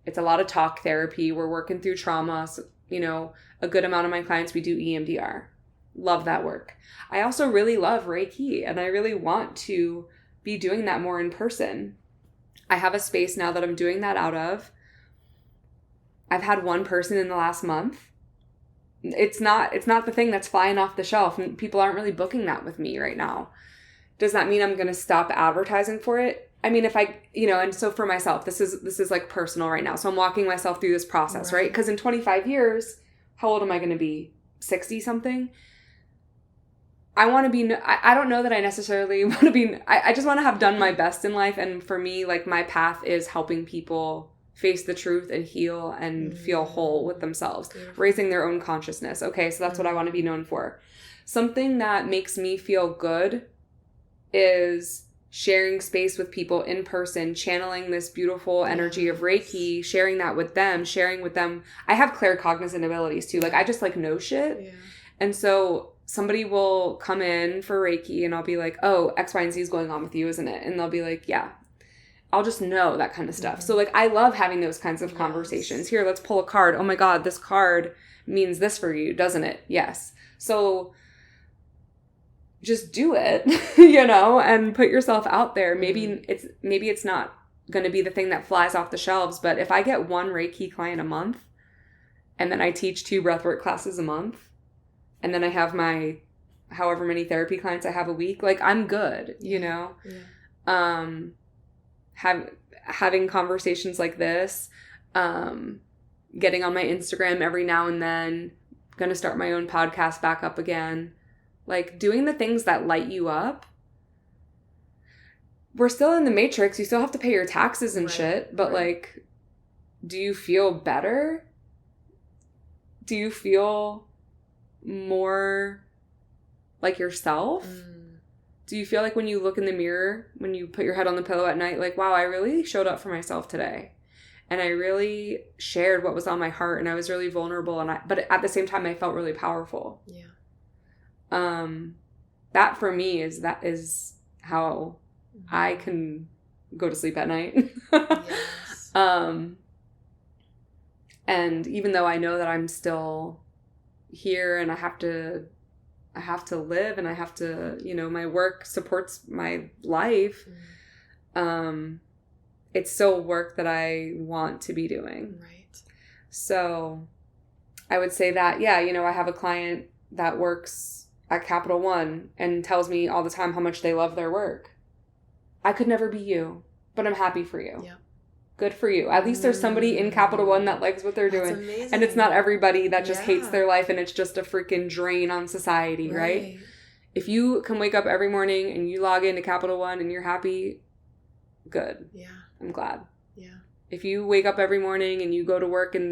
it's a lot of talk therapy. We're working through trauma. So, you know, a good amount of my clients, we do EMDR. Love that work. I also really love Reiki, and I really want to be doing that more in person. I have a space now that I'm doing that out of. I've had one person in the last month. It's not the thing that's flying off the shelf. People aren't really booking that with me right now. Does that mean I'm going to stop advertising for it? I mean, if I, you know, and so for myself, this is like personal right now. So I'm walking myself through this process, right? Because in 25 years, how old am I going to be? 60 something? I want to be, I don't know that I necessarily want to be, I just want to have done my best in life. And for me, like my path is helping people face the truth and heal and feel whole with themselves, raising their own consciousness. Okay, so that's what I want to be known for. Something that makes me feel good is sharing space with people in person, channeling this beautiful energy of Reiki, sharing that with them, sharing with them. I have claircognizant abilities too. Like I just like know shit. Yeah. And so somebody will come in for Reiki and I'll be like, oh, X, Y, and Z is going on with you, isn't it? And they'll be like, yeah. I'll just know that kind of stuff. So like I love having those kinds of conversations. Here, let's pull a card. Oh my God, this card means this for you, doesn't it? Yes. So just do it, you know, and put yourself out there. Maybe it's not going to be the thing that flies off the shelves, but if I get one Reiki client a month and then I teach 2 breathwork classes a month and then I have my however many therapy clients I have a week, like I'm good, you know? Yeah. Having conversations like this, getting on my Instagram every now and then, going to start my own podcast back up again, like doing the things that light you up. We're still in the matrix. You still have to pay your taxes and shit, but like, do you feel better? Do you feel more like yourself? Do you feel like when you look in the mirror, when you put your head on the pillow at night, like, wow, I really showed up for myself today. And I really shared what was on my heart and I was really vulnerable. But at the same time, I felt really powerful. Yeah. That for me is how I can go to sleep at night. Yes. And even though I know that I'm still here and I have to live and I have to, you know, my work supports my life. It's still work that I want to be doing. Right. So I would say that, yeah, you know, I have a client that works at Capital One and tells me all the time how much they love their work. I could never be you, but I'm happy for you. Yeah. Good for you. At least there's somebody in Capital One that likes what they're doing. Amazing. And it's not everybody that just hates their life and it's just a freaking drain on society, right? If you can wake up every morning and you log into Capital One and you're happy, good. Yeah. I'm glad. Yeah. If you wake up every morning and you go to work in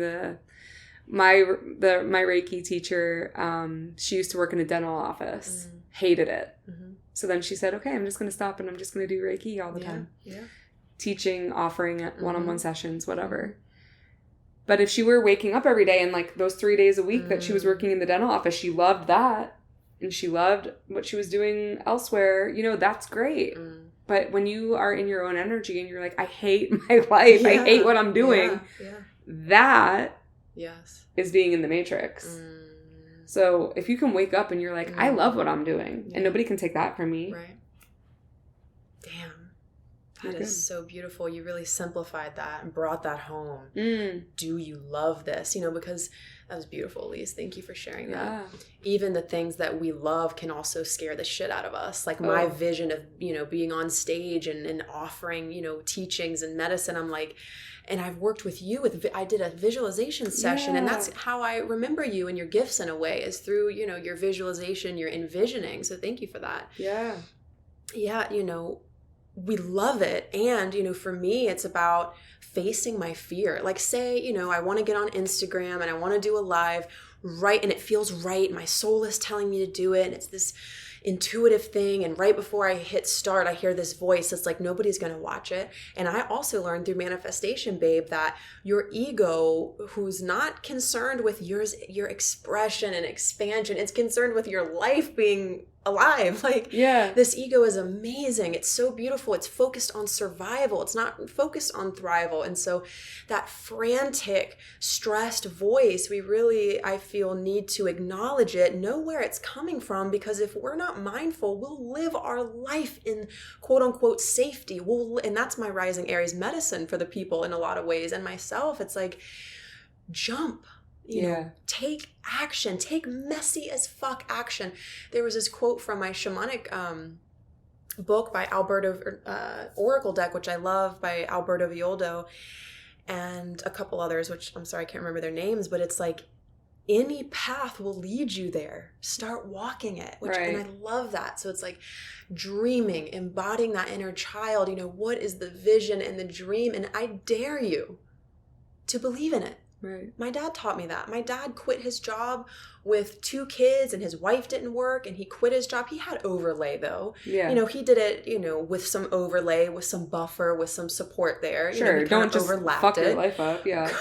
my Reiki teacher, she used to work in a dental office, hated it. Mm-hmm. So then she said, okay, I'm just going to stop and I'm just going to do Reiki all the time. Yeah. Teaching, offering one-on-one sessions, whatever. But if she were waking up every day and like those 3 days a week that she was working in the dental office, she loved that. And she loved what she was doing elsewhere, you know, that's great. But when you are in your own energy and you're like, I hate my life, I hate what I'm doing, that is being in the matrix. So if you can wake up and you're like, I love what I'm doing, and nobody can take that from me. Right. Damn. That is so beautiful. You really simplified that and brought that home. Do you love this? You know, because that was beautiful, Elise. Thank you for sharing that. Even the things that we love can also scare the shit out of us. Like my vision of, you know, being on stage and offering, you know, teachings and medicine. I'm like, and I've worked with you I did a visualization session and that's how I remember you and your gifts in a way is through, you know, your visualization, your envisioning. So thank you for that. Yeah, you know, we love it. And, you know, for me, it's about facing my fear. Like say, you know, I want to get on Instagram and I want to do a live, right? And it feels right. My soul is telling me to do it. And it's this intuitive thing. And right before I hit start, I hear this voice that's like, nobody's going to watch it. And I also learned through manifestation, babe, that your ego, who's not concerned with your expression and expansion, it's concerned with your life being alive. Like, this ego is amazing. It's so beautiful. It's focused on survival. It's not focused on thrival. And so that frantic, stressed voice, we really, I feel, need to acknowledge it, know where it's coming from, because if we're not mindful, we'll live our life in quote unquote safety. And that's my rising Aries medicine for the people in a lot of ways. And myself, it's like, jump. You know, take action, take messy as fuck action. There was this quote from my shamanic book by Alberto, Oracle deck, which I love, by Alberto Villoldo, and a couple others, which I'm sorry, I can't remember their names, but it's like, any path will lead you there. Start walking it, and I love that. So it's like dreaming, embodying that inner child, you know, what is the vision and the dream? And I dare you to believe in it. Right. My dad taught me that. My dad quit his job with 2 kids and his wife didn't work and he quit his job. He had overlay though. Yeah. You know, he did it, you know, with some overlay, with some buffer, with some support there. Sure. You know, don't just fuck your life up. Yeah.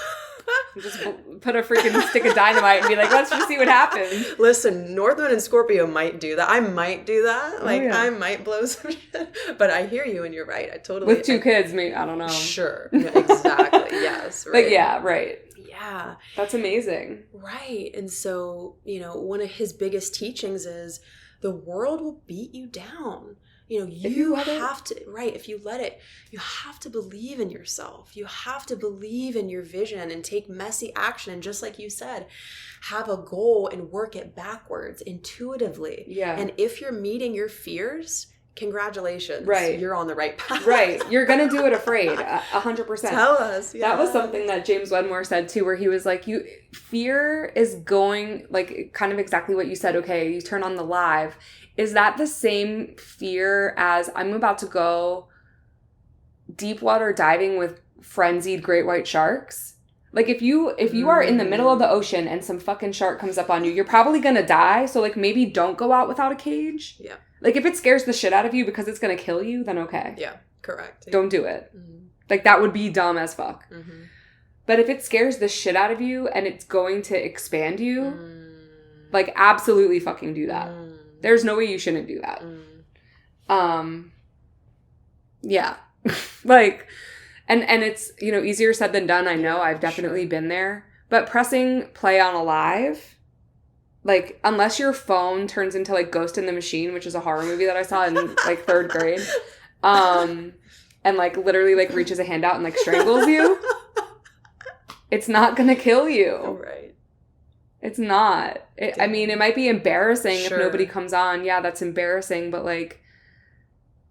Just put a freaking stick of dynamite and be like, let's just see what happens. Listen, North Node and Scorpio might do that. I might do that. Like, I might blow some shit. But I hear you and you're right. I totally... With 2 kids, maybe, I don't know. Sure. Yeah, exactly. Yes. Right. But yeah, right. Yeah. That's amazing. Right. And so, you know, one of his biggest teachings is the world will beat you down. You know, you have to, if you let it, you have to believe in yourself. You have to believe in your vision and take messy action. And just like you said, have a goal and work it backwards intuitively. Yeah. And if you're meeting your fears, congratulations. Right. You're on the right path. Right. You're going to do it afraid. 100%. Tell us. Yeah. That was something that James Wedmore said too, where he was like, fear is going, like, kind of exactly what you said. Okay. You turn on the live. Is that the same fear as I'm about to go deep water diving with frenzied great white sharks? Like if you are in the middle of the ocean and some fucking shark comes up on you, you're probably going to die. So like maybe don't go out without a cage. Yeah. Like if it scares the shit out of you because it's going to kill you, then okay. Yeah, correct. Yeah. Don't do it. Mm-hmm. Like that would be dumb as fuck. Mm-hmm. But if it scares the shit out of you and it's going to expand you, like absolutely fucking do that. There's no way you shouldn't do that. Yeah. Like, and it's, you know, easier said than done. I know I've definitely been there, but pressing play on a live, like, unless your phone turns into like Ghost in the Machine, which is a horror movie that I saw in like 3rd grade, and like literally like reaches a hand out and like strangles you, it's not going to kill you. Right. It's not. I mean, it might be embarrassing if nobody comes on. Yeah, that's embarrassing. But like,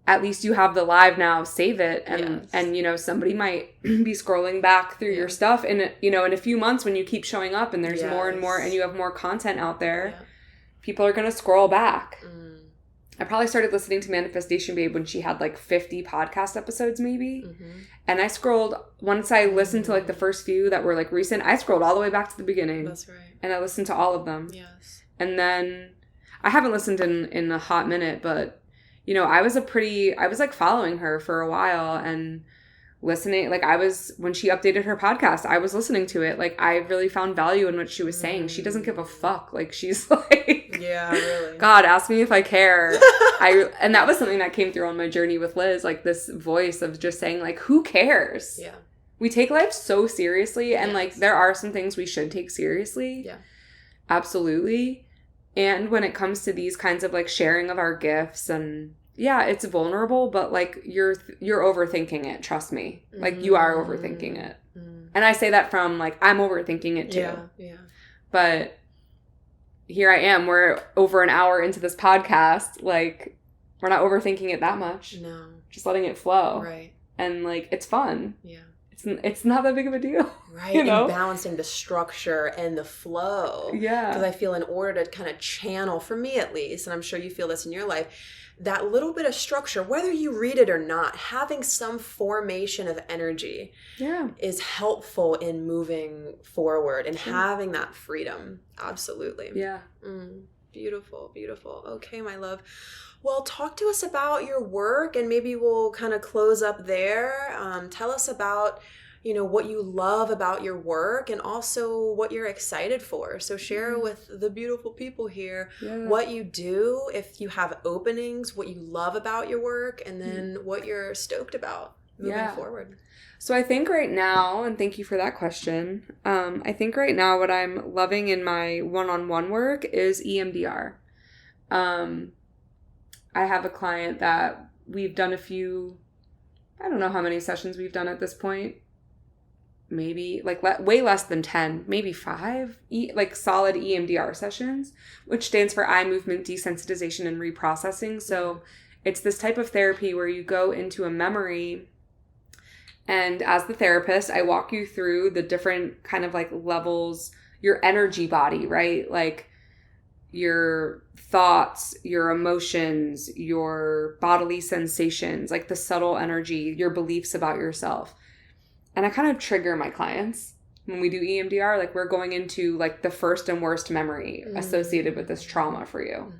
at least you have the live now. Save it. And you know, somebody might be scrolling back through your stuff. And, you know, in a few months when you keep showing up and there's more and more and you have more content out there, people are going to scroll back. I probably started listening to Manifestation Babe when she had like 50 podcast episodes maybe. And I scrolled, once I listened to like the first few that were like recent, I scrolled all the way back to the beginning. That's right. And I listened to all of them. Yes. And then I haven't listened in a hot minute, but you know, I was like following her for a while and listening. Like when she updated her podcast, I was listening to it. Like I really found value in what she was saying. She doesn't give a fuck. Like she's like, yeah, really. God, ask me if I care. And that was something that came through on my journey with Liz, like this voice of just saying like, who cares? Yeah. We take life so seriously and like there are some things we should take seriously. Yeah. Absolutely. And when it comes to these kinds of like sharing of our gifts and yeah, it's vulnerable, but like you're overthinking it. Trust me. Like you are overthinking it. And I say that from like, I'm overthinking it too. Yeah. But here I am. We're over an hour into this podcast. Like we're not overthinking it that much. No. Just letting it flow. Right. And like, it's fun. Yeah. It's not that big of a deal. Right. You know? And balancing the structure and the flow. Yeah. Because I feel in order to kind of channel, for me at least, and I'm sure you feel this in your life, that little bit of structure, whether you read it or not, having some formation of energy is helpful in moving forward and having that freedom. Absolutely. Yeah. Beautiful, beautiful. Okay, my love. Well, talk to us about your work and maybe we'll kind of close up there. Tell us about, you know, what you love about your work and also what you're excited for. So share with the beautiful people here what you do, if you have openings, what you love about your work, and then what you're stoked about moving forward. So I think right now, and thank you for that question, I think right now what I'm loving in my one-on-one work is EMDR. I have a client that we've done a few, I don't know how many sessions we've done at this point. Maybe like way less than 10, maybe 5, like solid EMDR sessions, which stands for eye movement desensitization and reprocessing. So it's this type of therapy where you go into a memory and as the therapist, I walk you through the different kind of like levels, your energy body, right? Like your thoughts, your emotions, your bodily sensations, like the subtle energy, your beliefs about yourself. And I kind of trigger my clients when we do EMDR, like we're going into like the first and worst memory associated with this trauma for you.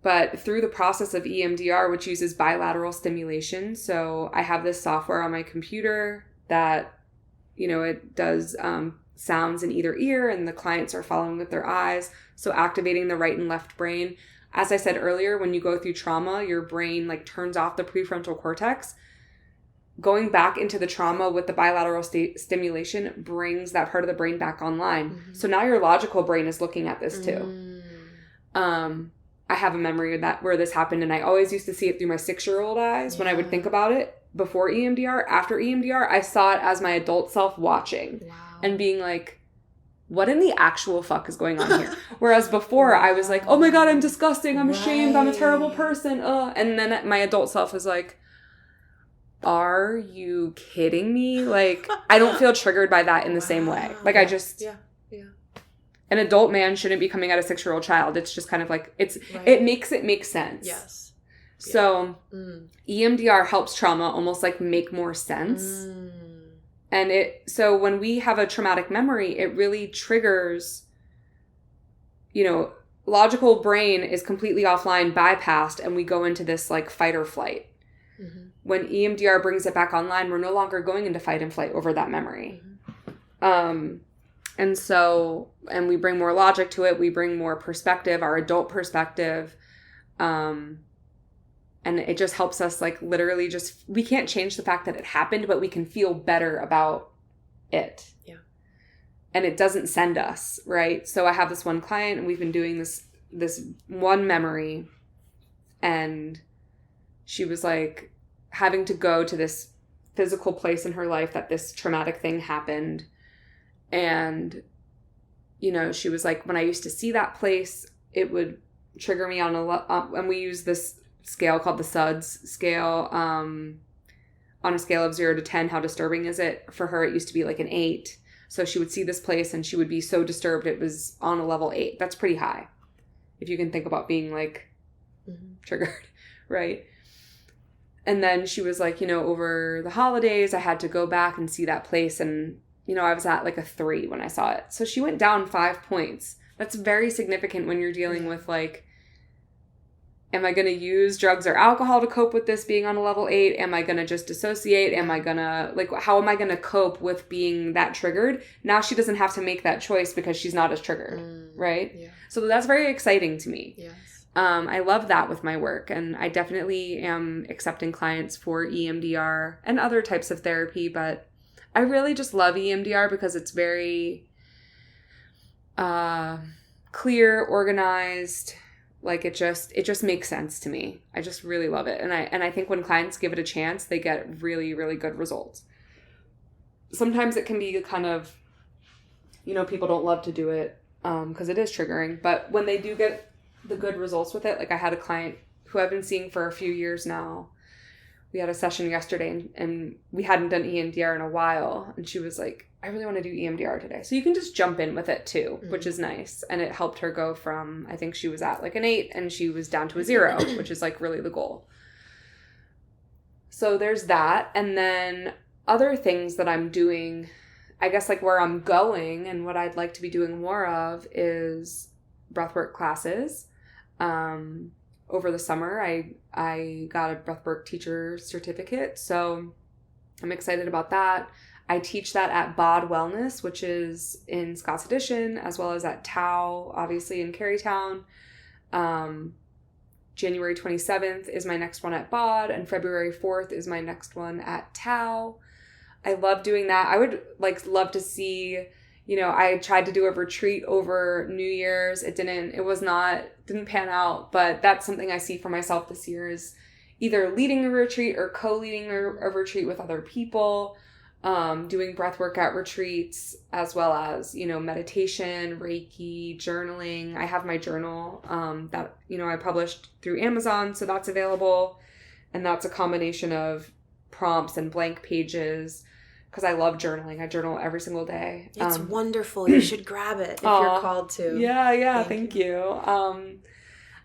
But through the process of EMDR, which uses bilateral stimulation, so I have this software on my computer that, you know, it does sounds in either ear and the clients are following with their eyes. So activating the right and left brain. As I said earlier, when you go through trauma, your brain like turns off the prefrontal cortex. Going back into the trauma with the bilateral stimulation brings that part of the brain back online. So now your logical brain is looking at this too. I have a memory of that where this happened and I always used to see it through my 6-year-old eyes when I would think about it before EMDR. After EMDR, I saw it as my adult self watching and being like, what in the actual fuck is going on here? Whereas before I was like, oh my God, I'm disgusting. I'm ashamed. I'm a terrible person. And then my adult self was like, are you kidding me? Like, I don't feel triggered by that in the same way. Like I just, an adult man shouldn't be coming at a 6-year-old child. It's just kind of like, it makes it make sense. Yes. So EMDR helps trauma almost like make more sense. And so when we have a traumatic memory, it really triggers, you know, logical brain is completely offline, bypassed, and we go into this like fight or flight. When EMDR brings it back online, we're no longer going into fight and flight over that memory. And so, and we bring more logic to it. We bring more perspective, our adult perspective. And it just helps us like literally just, we can't change the fact that it happened, but we can feel better about it. Yeah. And it doesn't send us, right? So I have this one client and we've been doing this one memory and she was like having to go to this physical place in her life that this traumatic thing happened. And, you know, she was like, when I used to see that place, it would trigger me on and we use this scale called the SUDS scale, on a scale of 0 to 10, how disturbing is it? For her, it used to be like an 8. So she would see this place and she would be so disturbed it was on a level 8. That's pretty high. If you can think about being like triggered, right? And then she was like, you know, over the holidays, I had to go back and see that place. And, you know, I was at like a 3 when I saw it. So she went down 5 points. That's very significant when you're dealing with like, am I going to use drugs or alcohol to cope with this being on a level 8? Am I going to just dissociate? Am I going to, like, how am I going to cope with being that triggered? Now she doesn't have to make that choice because she's not as triggered, right? Yeah. So that's very exciting to me. Yes. I love that with my work. And I definitely am accepting clients for EMDR and other types of therapy. But I really just love EMDR because it's very clear, organized. Like it just makes sense to me. I just really love it. And I think when clients give it a chance, they get really, really good results. Sometimes it can be kind of, you know, people don't love to do it because it is triggering. But when they do get the good results with it, like I had a client who I've been seeing for a few years now. We had a session yesterday and we hadn't done EMDR in a while. And she was like, I really want to do EMDR today. So you can just jump in with it too, which is nice. And it helped her go from, I think she was at like an 8 and she was down to a 0, which is like really the goal. So there's that. And then other things that I'm doing, I guess like where I'm going and what I'd like to be doing more of is breathwork classes. Over the summer, I got a breathwork teacher certificate. So I'm excited about that. I teach that at Bod Wellness, which is in Scott's Addition, as well as at Tao, obviously in Carytown. January 27th is my next one at Bod, and February 4th is my next one at Tao. I love doing that. I would love to see, you know, I tried to do a retreat over New Year's. It didn't pan out, but that's something I see for myself this year is either leading a retreat or co-leading a retreat with other people. Doing breath work at retreats, as well as, you know, meditation, Reiki, journaling. I have my journal that, you know, I published through Amazon, so that's available. And that's a combination of prompts and blank pages because I love journaling. I journal every single day. It's wonderful. You should grab it if you're called to. Yeah. Thank you.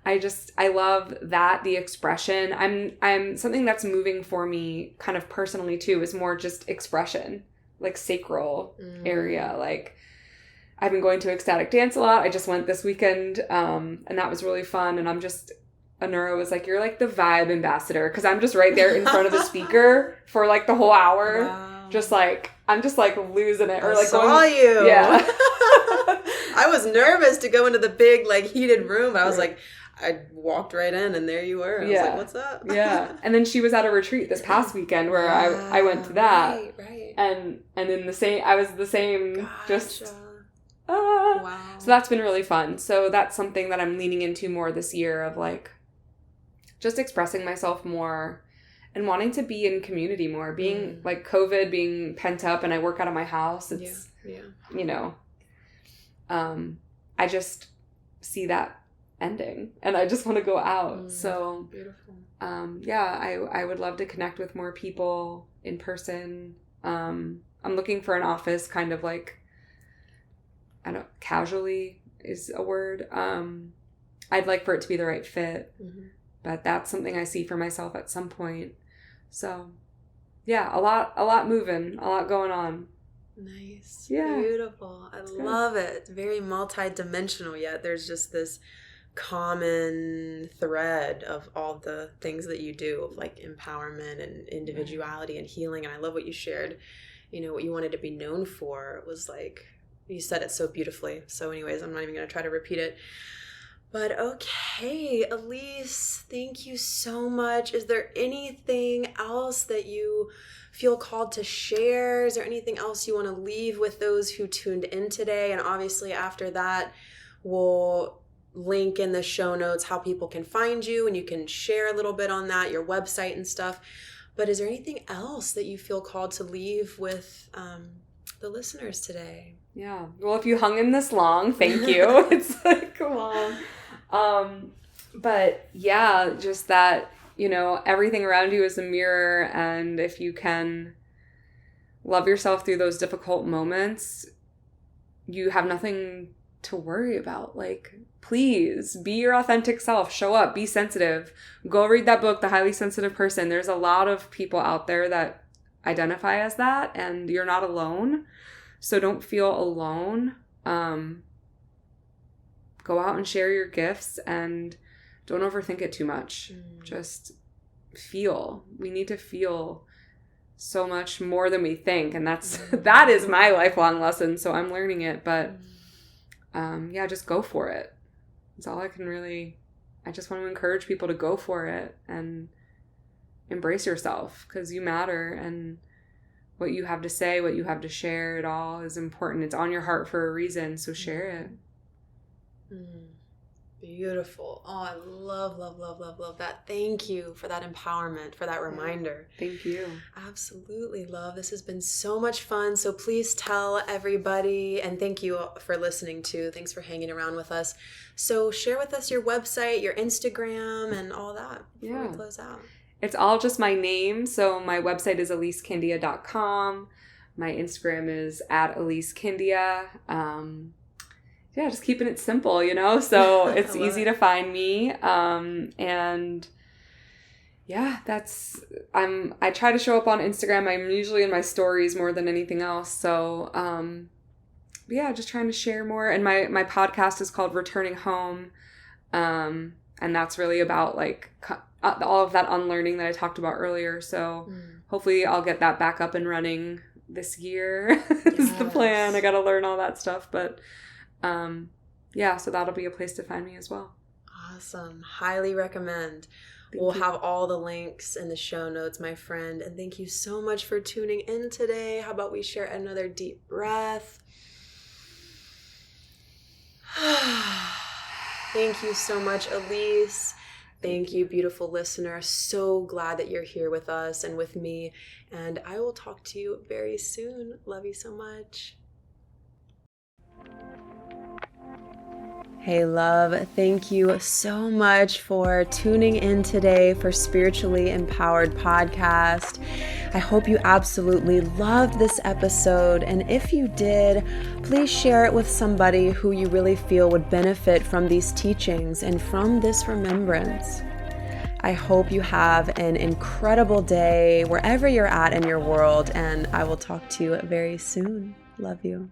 I love that, the expression. I'm something that's moving for me kind of personally too is more just expression, like sacral area. Like I've been going to ecstatic dance a lot. I just went this weekend and that was really fun. And a neuro was like, you're like the vibe ambassador. Cause I'm just right there in front of the speaker for like the whole hour. Wow. I'm just like losing it. Or like you. Yeah. I was nervous to go into the big like heated room. I was like, I walked right in and there you were. I was like, what's up? Yeah. And then she was at a retreat this past weekend where I went to that. Right. And in I was the same, Gotcha. just, wow. So that's been really fun. So that's something that I'm leaning into more this year of like, just expressing myself more and wanting to be in community more, being like COVID being pent up and I work out of my house. It's, you know, I just see that ending and I just want to go out. So beautiful. I would love to connect with more people in person. I'm looking for an office kind of like, casually is a word. I'd like for it to be the right fit, but that's something I see for myself at some point. So yeah, a lot moving, a lot going on. Nice. Yeah. Beautiful. I love it. It's very multi-dimensional, yet there's just this common thread of all the things that you do of like empowerment and individuality and healing. And I love what you shared, you know, what you wanted to be known for. It was like, you said it so beautifully. So anyways, I'm not even going to try to repeat it. But okay, Elise, thank you so much. Is there anything else that you feel called to share? Is there anything else you want to leave with those who tuned in today? And obviously after that, we'll link in the show notes how people can find you and you can share a little bit on that, your website and stuff. But is there anything else that you feel called to leave with the listeners today? Yeah. Well, if you hung in this long, thank you. It's like long. But yeah, just that, everything around you is a mirror. And if you can love yourself through those difficult moments, you have nothing to worry about. Like, please be your authentic self. Show up. Be sensitive. Go read that book, The Highly Sensitive Person. There's a lot of people out there that identify as that, and you're not alone. So don't feel alone. Go out and share your gifts, and don't overthink it too much. Just feel. We need to feel so much more than we think, and that is my lifelong lesson. So I'm learning it, but just go for it. That's all I just want to encourage people to go for it and embrace yourself, because you matter, and what you have to say, what you have to share, it all is important. It's on your heart for a reason, so share it. Beautiful. Oh, I love, love, love, love, love that. Thank you for that empowerment, for that reminder. Thank you. Absolutely, love. This has been so much fun. So please tell everybody, and thank you for listening too. Thanks for hanging around with us. So share with us your website, your Instagram, and all that before we close out. It's all just my name. So my website is elisekindya.com. My Instagram is @elisekindya. Just keeping it simple, so it's easy to find me. I try to show up on Instagram. I'm usually in my stories more than anything else. So, just trying to share more. And my podcast is called Returning Home. And that's really about like all of that unlearning that I talked about earlier. So hopefully I'll get that back up and running this year is the plan. I got to learn all that stuff, but so that'll be a place to find me as well. Awesome. Highly recommend. We'll have all the links in the show notes, my friend. And thank you so much for tuning in today. How about we share another deep breath? Thank you so much, Elise. Thank you, beautiful listener. So glad that you're here with us and with me. And I will talk to you very soon. Love you so much. Hey, love, thank you so much for tuning in today for Spiritually Empowered Podcast. I hope you absolutely loved this episode. And if you did, please share it with somebody who you really feel would benefit from these teachings and from this remembrance. I hope you have an incredible day wherever you're at in your world, and I will talk to you very soon. Love you.